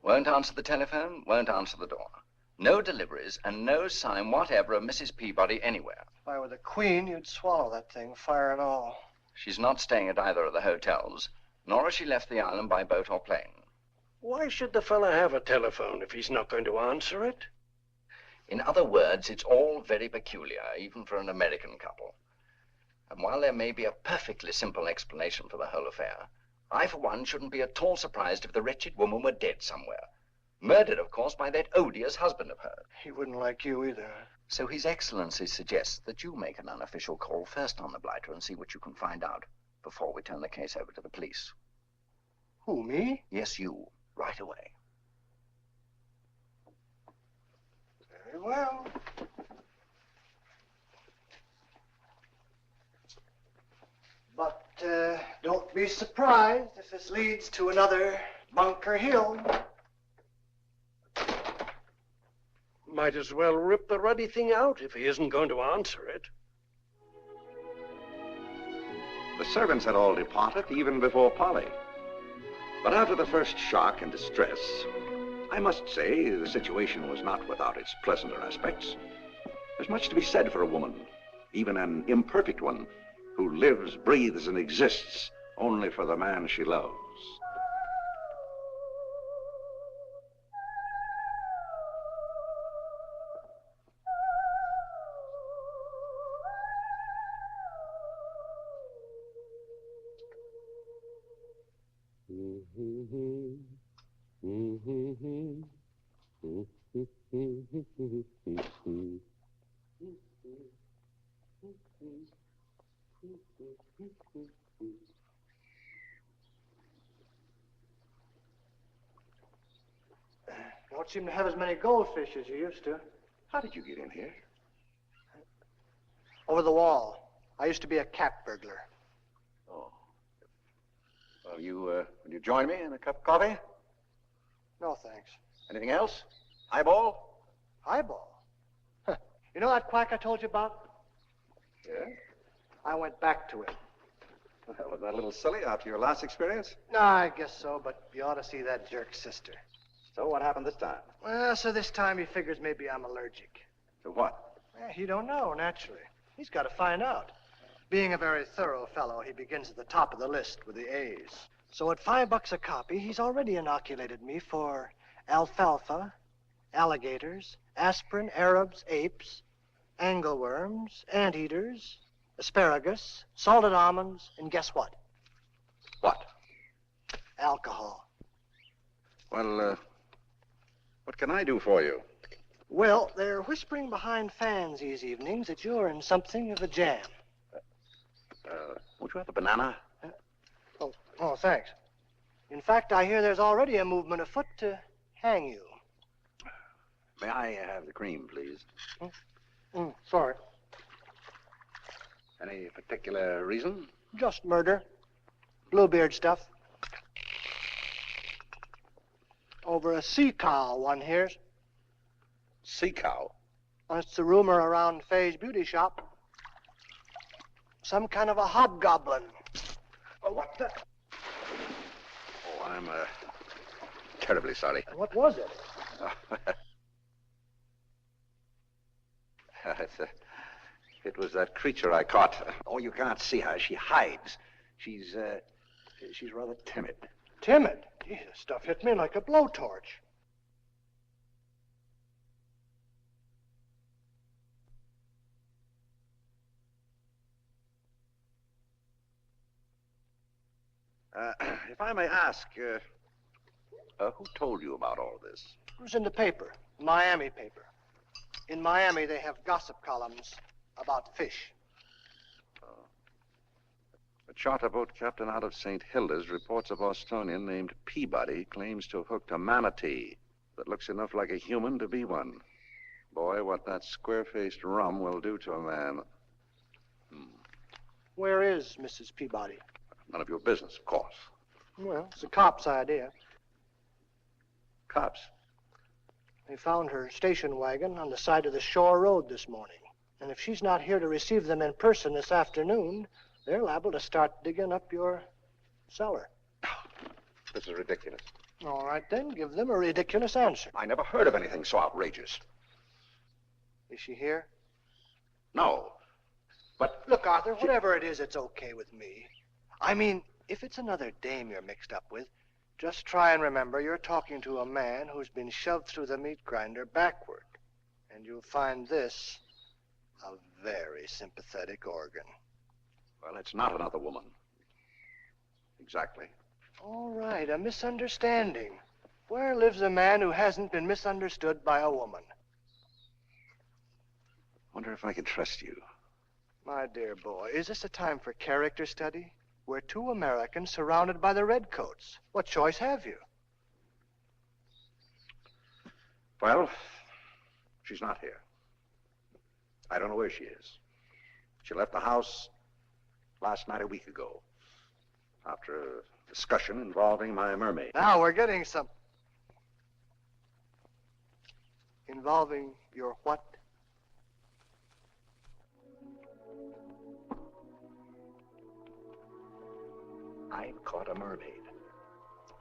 Won't answer the telephone, won't answer the door. No deliveries and no sign whatever of Mrs. Peabody anywhere. If I were the Queen, you'd swallow that thing, fire and all. She's not staying at either of the hotels, nor has she left the island by boat or plane. Why should the fellow have a telephone if he's not going to answer it? In other words, it's all very peculiar, even for an American couple. And while there may be a perfectly simple explanation for the whole affair, I, for one, shouldn't be at all surprised if the wretched woman were dead somewhere. Murdered, of course, by that odious husband of hers. He wouldn't like you either. So His Excellency suggests that you make an unofficial call first on the blighter and see what you can find out before we turn the case over to the police. Who, me? Yes, you. Right away. Very well. But don't be surprised if this leads to another Bunker Hill. Might as well rip the ruddy thing out if he isn't going to answer it. The servants had all departed even before Polly. But after the first shock and distress, I must say the situation was not without its pleasanter aspects. There's much to be said for a woman, even an imperfect one, who lives, breathes, and exists only for the man she loves. Don't seem to have as many goldfish as you used to. How did you get in here? Over the wall. I used to be a cat burglar. Oh. Well, will you join me in a cup of coffee? No, thanks. Anything else? Highball? Highball? Huh. You know that quack I told you about? Yeah? I went back to him. Well, was that a little silly after your last experience? No, I guess so, but you ought to see that jerk sister. So what happened this time? Well, so this time he figures maybe I'm allergic. To what? He don't know, naturally. He's got to find out. Being a very thorough fellow, he begins at the top of the list with the A's. So at $5 a copy, he's already inoculated me for alfalfa, alligators, aspirin, Arabs, apes, angleworms, anteaters, asparagus, salted almonds, and guess what? What? Alcohol. Well, what can I do for you? Well, they're whispering behind fans these evenings that you're in something of a jam. Won't you have a banana? Oh, thanks. In fact, I hear there's already a movement afoot to hang you. May I have the cream, please? Sorry. Any particular reason? Just murder. Bluebeard stuff. Over a sea cow, one hears. Sea cow? That's the rumor around Faye's beauty shop. Some kind of a hobgoblin. Oh, what the? Oh, I'm terribly sorry. What was it? It was that creature I caught. Oh, you can't see her. She hides. She's rather timid. Timid? Gee, this stuff hit me like a blowtorch. If I may ask, who told you about all this? It was in the paper, Miami paper. In Miami, they have gossip columns about fish. A charter boat captain out of St. Hilda's reports a Bostonian named Peabody claims to have hooked a manatee that looks enough like a human to be one. Boy, what that square-faced rum will do to a man. Where is Mrs. Peabody? None of your business, of course. Well, it's the cops' idea. Cops? They found her station wagon on the side of the shore road this morning. And if she's not here to receive them in person this afternoon, they're liable to start digging up your cellar. This is ridiculous. All right, then, give them a ridiculous answer. I never heard of anything so outrageous. Is she here? No. But... Look, Arthur, whatever it is, it's okay with me. I mean, if it's another dame you're mixed up with, just try and remember you're talking to a man who's been shoved through the meat grinder backward. And you'll find this a very sympathetic organ. Well, it's not another woman. Exactly. All right, a misunderstanding. Where lives a man who hasn't been misunderstood by a woman? Wonder if I can trust you. My dear boy, is this a time for character study? We're two Americans surrounded by the redcoats. What choice have you? Well, she's not here. I don't know where she is. She left the house last night a week ago, after a discussion involving my mermaid. Now we're getting some... Involving your what? I've caught a mermaid.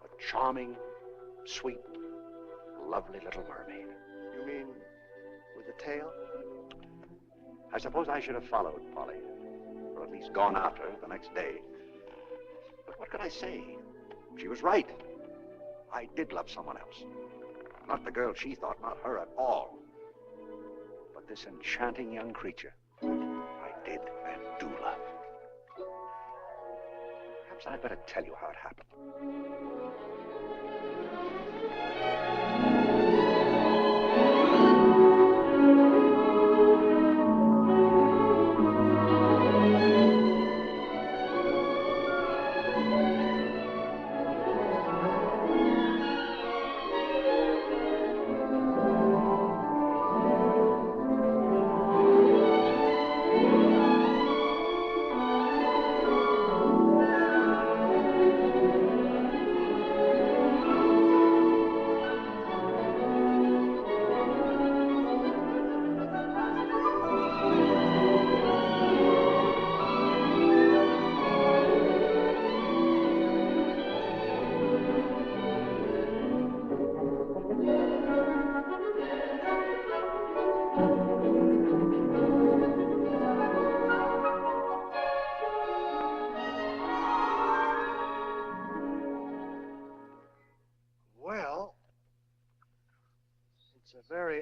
A charming, sweet, lovely little mermaid. You mean with a tail? I suppose I should have followed Polly, or at least gone after her the next day. But what could I say? She was right. I did love someone else. Not the girl she thought, not her at all. But this enchanting young creature, I did and do love. Perhaps I'd better tell you how it happened.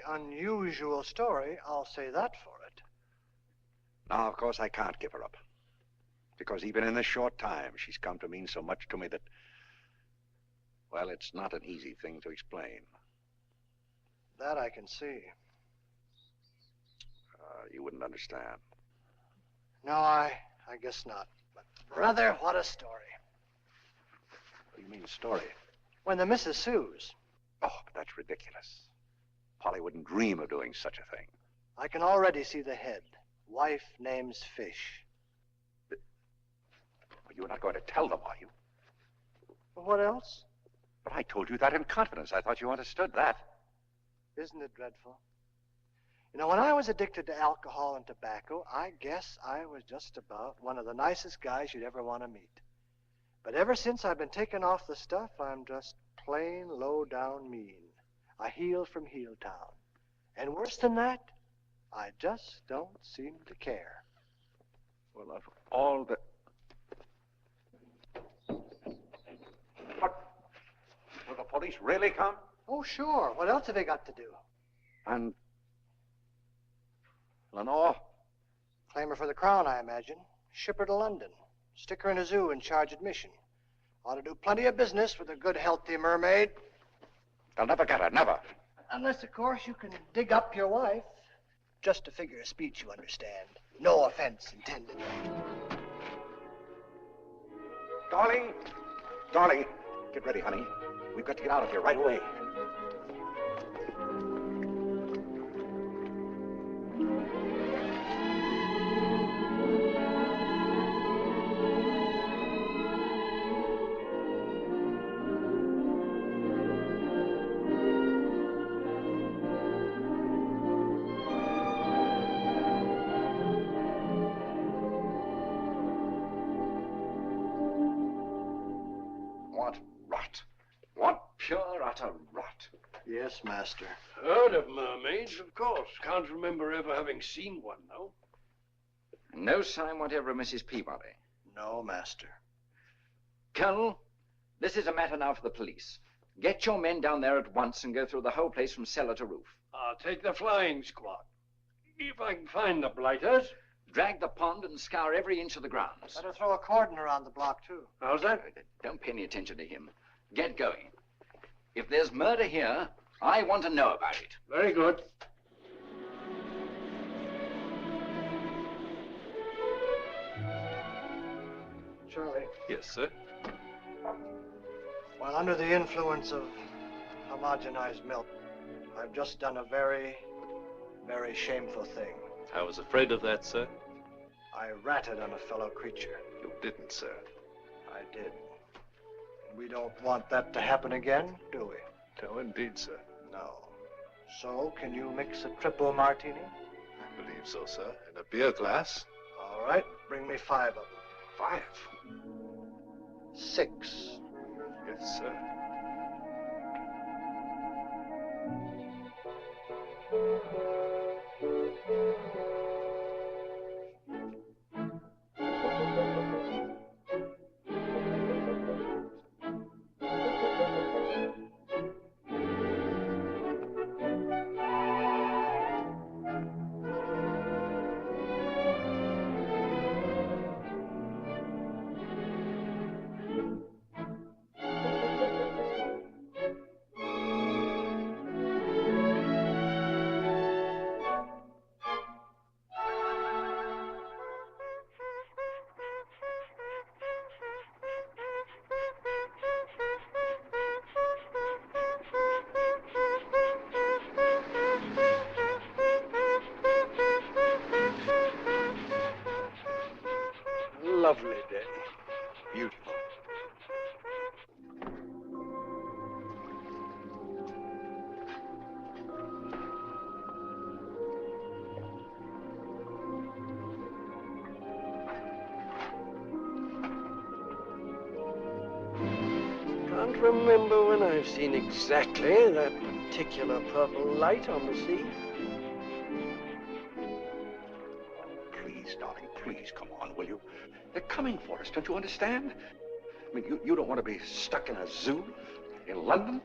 Unusual story, I'll say that for it. Now, of course, I can't give her up. Because even in this short time, she's come to mean so much to me that, well, it's not an easy thing to explain. That I can see. You wouldn't understand. No, I guess not. But, brother, what a story. What do you mean, story? When the missus sues. Oh, but that's ridiculous. Polly wouldn't dream of doing such a thing. I can already see the head. Wife names fish. You're not going to tell them, are you? What else? But I told you that in confidence. I thought you understood that. Isn't it dreadful? You know, when I was addicted to alcohol and tobacco, I guess I was just about one of the nicest guys you'd ever want to meet. But ever since I've been taken off the stuff, I'm just plain low-down mean. I heal from heel town. And worse than that, I just don't seem to care. Well, of all the... What? Will the police really come? Oh, sure. What else have they got to do? And... Lenore? Claim her for the crown, I imagine. Ship her to London. Stick her in a zoo and charge admission. Ought to do plenty of business with a good, healthy mermaid. They'll never get her, never. Unless, of course, you can dig up your wife. Just a figure of speech, you understand. No offense intended. Darling! Darling! Get ready, honey. We've got to get out of here right away. What rot. What pure, utter rot. Yes, Master. Heard of mermaids, of course. Can't remember ever having seen one, though. No sign whatever of Mrs. Peabody. No, Master. Colonel, this is a matter now for the police. Get your men down there at once and go through the whole place from cellar to roof. I'll take the flying squad. If I can find the blighters. Drag the pond and scour every inch of the grounds. Better throw a cordon around the block, too. How's that? Don't pay any attention to him. Get going. If there's murder here, I want to know about it. Very good. Charlie. Yes, sir. While under the influence of homogenized milk, I've just done a very, very shameful thing. I was afraid of that, sir. I ratted on a fellow creature. You didn't, sir. I did. And we don't want that to happen again, do we? No, indeed, sir. No. So, can you mix a triple martini? I believe so, sir. In a beer glass. All right, bring me 5 of them. 5? 6. Yes, sir. Lovely day. Beautiful. Can't remember when I've seen exactly that particular purple light on the sea. Please, darling, please, come on, will you? They're coming for us, don't you understand? I mean, you don't want to be stuck in a zoo in London?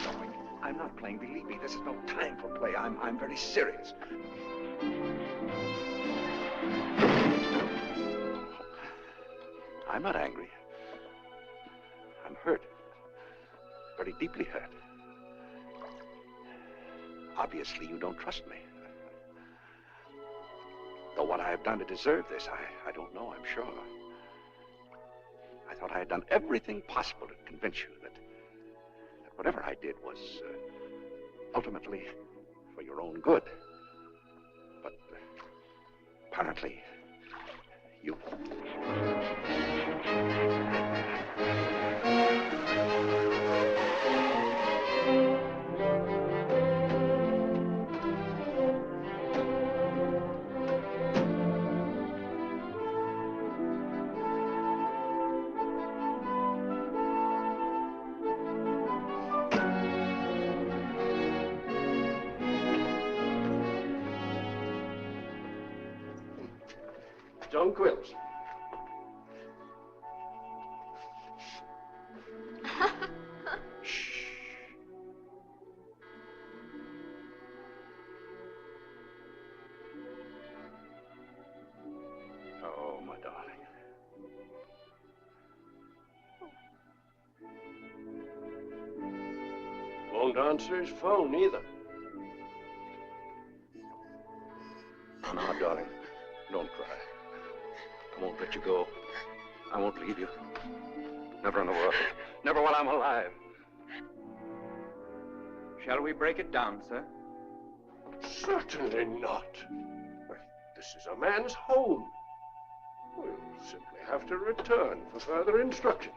Darling, I'm not playing, believe me. This is no time for play. I'm very serious. I'm not angry. I'm hurt. Very deeply hurt. Obviously, you don't trust me. Though what I have done to deserve this, I don't know, I'm sure. I thought I had done everything possible to convince you that whatever I did was ultimately for your own good. But apparently, you... John Quills. Oh, my darling. Won't answer his phone either. No, darling, don't cry. I won't let you go leave you. Never in the world. Never while I'm alive. Shall we break it down, sir? Certainly not. This is a man's home. We'll simply have to return for further instructions.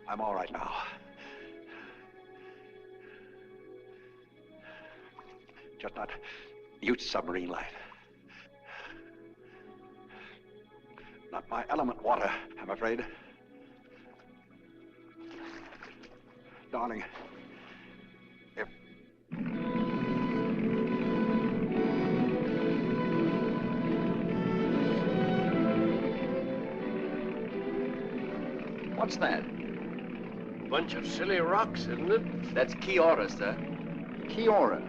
I'm all right now. Just not Ute submarine life. Not my element water, I'm afraid. Darling, if... What's that? Bunch of silly rocks, isn't it? That's Kiora, sir. Kiora.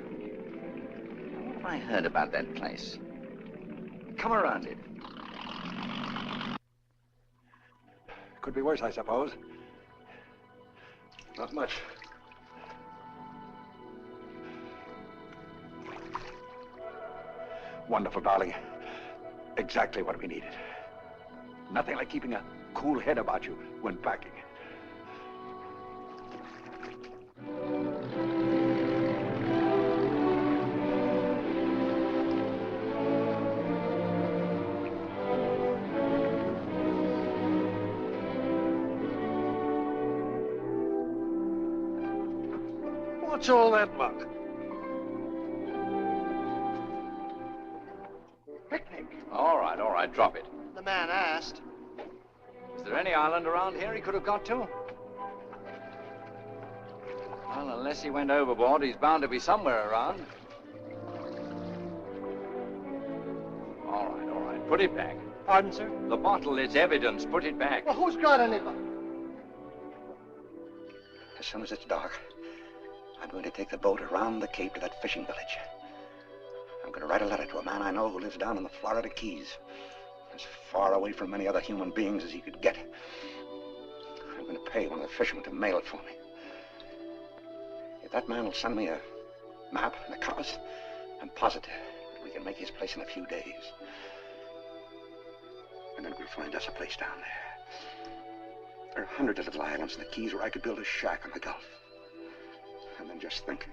What have I heard about that place? Come around it. Could be worse, I suppose. Not much. Wonderful, darling. Exactly what we needed. Nothing like keeping a cool head about you when packing. What's all that muck? Picnic. All right, drop it. The man asked. Is there any island around here he could have got to? Well, unless he went overboard, he's bound to be somewhere around. All right, put it back. Pardon, sir? The bottle is evidence. Put it back. Well, who's got anything? As soon as it's dark, I'm going to take the boat around the Cape to that fishing village. I'm going to write a letter to a man I know who lives down in the Florida Keys, as far away from any other human beings as he could get. I'm going to pay one of the fishermen to mail it for me. If that man will send me a map and a compass, I'm positive that we can make his place in a few days. And then we'll find us a place down there. There are hundreds of little islands in the Keys where I could build a shack on the Gulf. And then just think,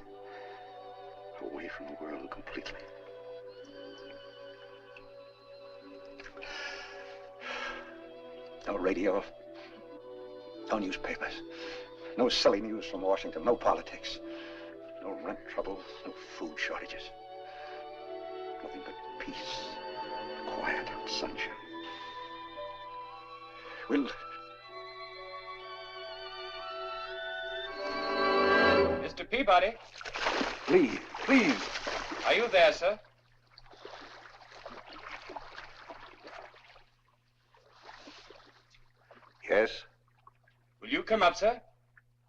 away from the world completely. No radio, no newspapers, no silly news from Washington, no politics, no rent trouble, no food shortages. Nothing but peace, quiet, and sunshine. We'll... Mr. Peabody, Please. are you there, sir? Yes? Will you come up, sir?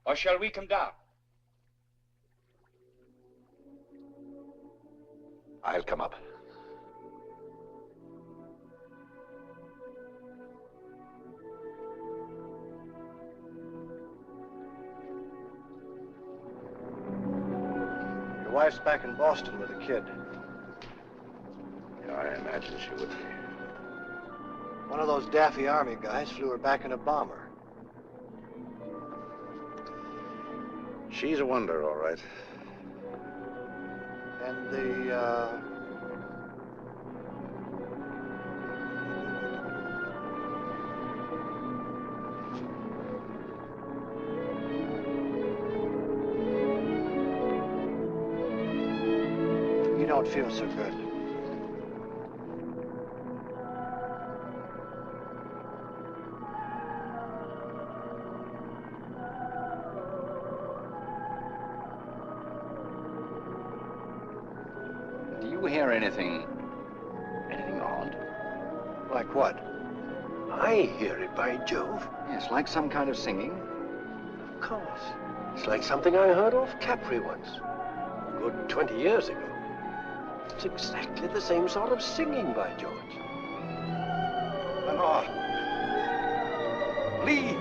Or shall we come down? I'll come up. Your wife's back in Boston with a kid. Yeah, I imagine she would be. One of those daffy army guys flew her back in a bomber. She's a wonder, all right. And the, you don't feel so good. Do you hear anything Like what? I hear it, by Jove. Yes, like some kind of singing. Of course. It's like something I heard off Capri once. A good 20 years ago. It's exactly the same sort of singing, by George. Lenore! Lee!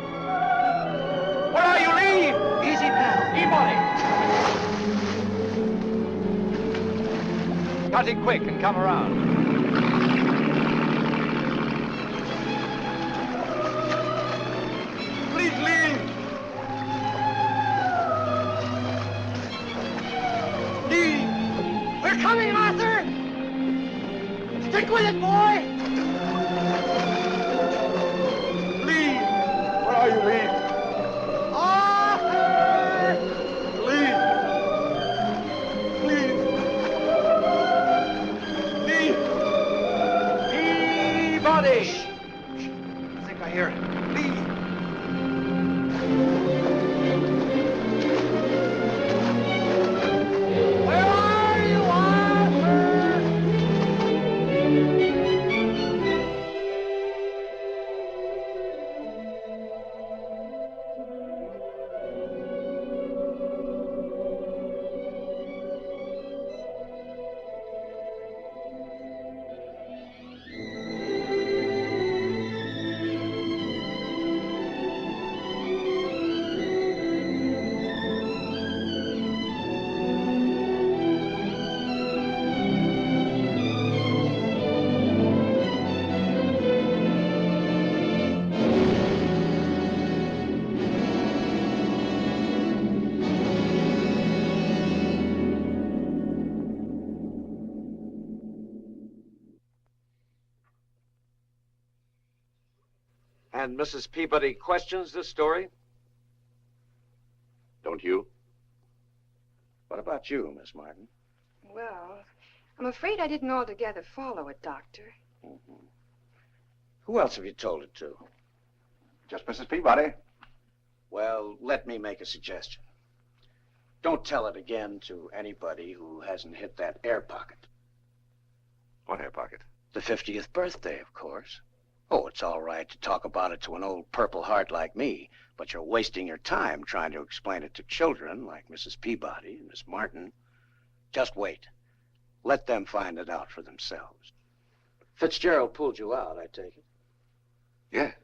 Where are you, Lee? Easy, pal. Peabody! Cut it quick and come around. Please leave! Lee! We're coming, Arthur! Stick with it, boy! Lee! Where are you, Lee? Arthur! Lee! Please! Lee! Peabody! I think I hear it. Lee! Where are you, Arthur? And Mrs. Peabody questions this story? Don't you? What about you, Miss Martin? Well, I'm afraid I didn't altogether follow it, Doctor. Mm-hmm. Who else have you told it to? Just Mrs. Peabody. Well, let me make a suggestion. Don't tell it again to anybody who hasn't hit that air pocket. What air pocket? The 50th birthday, of course. Oh, it's all right to talk about it to an old Purple Heart like me, but you're wasting your time trying to explain it to children like Mrs. Peabody and Miss Martin. Just wait. Let them find it out for themselves. Fitzgerald pulled you out, I take it? Yes.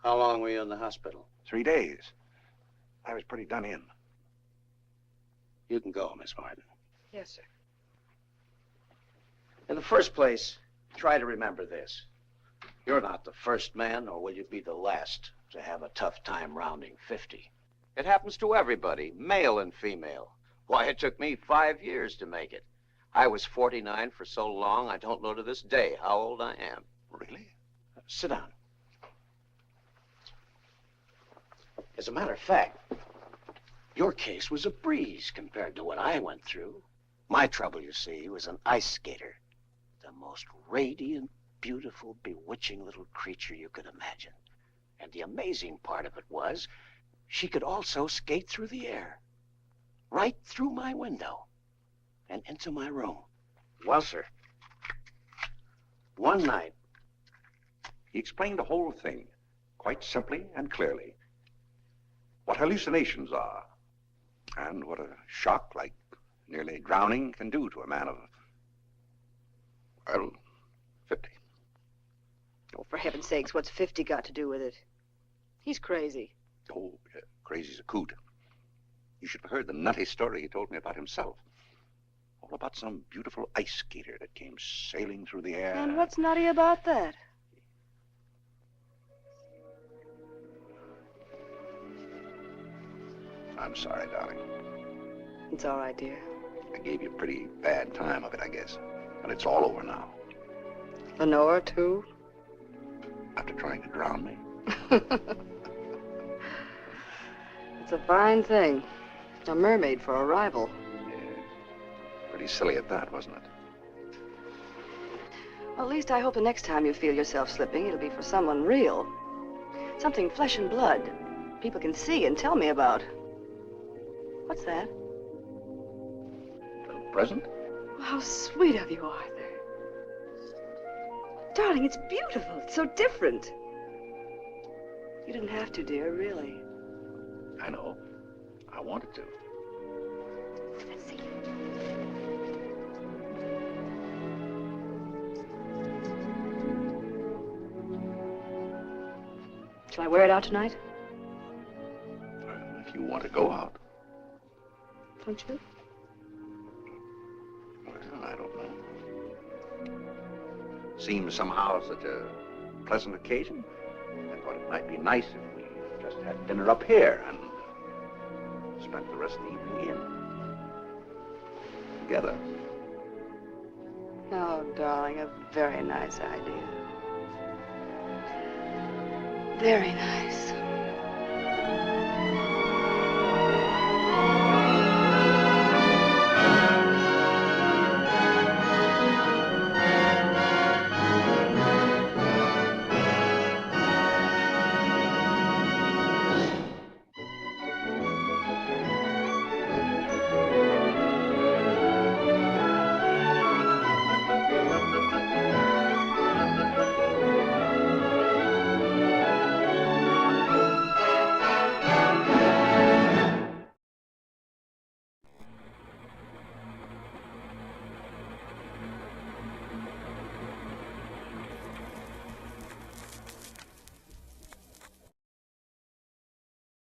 How long were you in the hospital? 3 days. I was pretty done in. You can go, Miss Martin. Yes, sir. In the first place, try to remember this. You're not the first man, nor will you be the last, to have a tough time rounding 50. It happens to everybody, male and female. Why, it took me 5 years to make it. I was 49 for so long, I don't know to this day how old I am. Really? Sit down. As a matter of fact, your case was a breeze compared to what I went through. My trouble, you see, was an ice skater. The most radiant, beautiful, bewitching little creature you could imagine. And the amazing part of it was, she could also skate through the air. Right through my window. And into my room. Well, sir. One night. He explained the whole thing, quite simply and clearly. What hallucinations are, and what a shock like nearly drowning can do to a man of, well, 50. Oh, for heaven's sakes, what's 50 got to do with it? He's crazy. Oh, yeah, crazy's a coot. You should have heard the nutty story he told me about himself. All about some beautiful ice skater that came sailing through the air. And what's nutty about that? I'm sorry, darling. It's all right, dear. I gave you a pretty bad time of it, I guess. But it's all over now. Lenore, too? After trying to drown me. It's a fine thing. A mermaid for a rival. Yeah. Pretty silly at that, wasn't it? Well, at least I hope the next time you feel yourself slipping, it'll be for someone real. Something flesh and blood. People can see and tell me about. What's that? A little present? How sweet of you, Arthur. Darling, it's beautiful. It's so different. You didn't have to, dear, really. I know. I wanted to. Let's see. Shall I wear it out tonight? If you want to go out. Don't you? Well, I don't know. Seems somehow such a pleasant occasion. I thought it might be nice if we just had dinner up here and spent the rest of the evening in. Together. Oh, darling, a very nice idea. Very nice.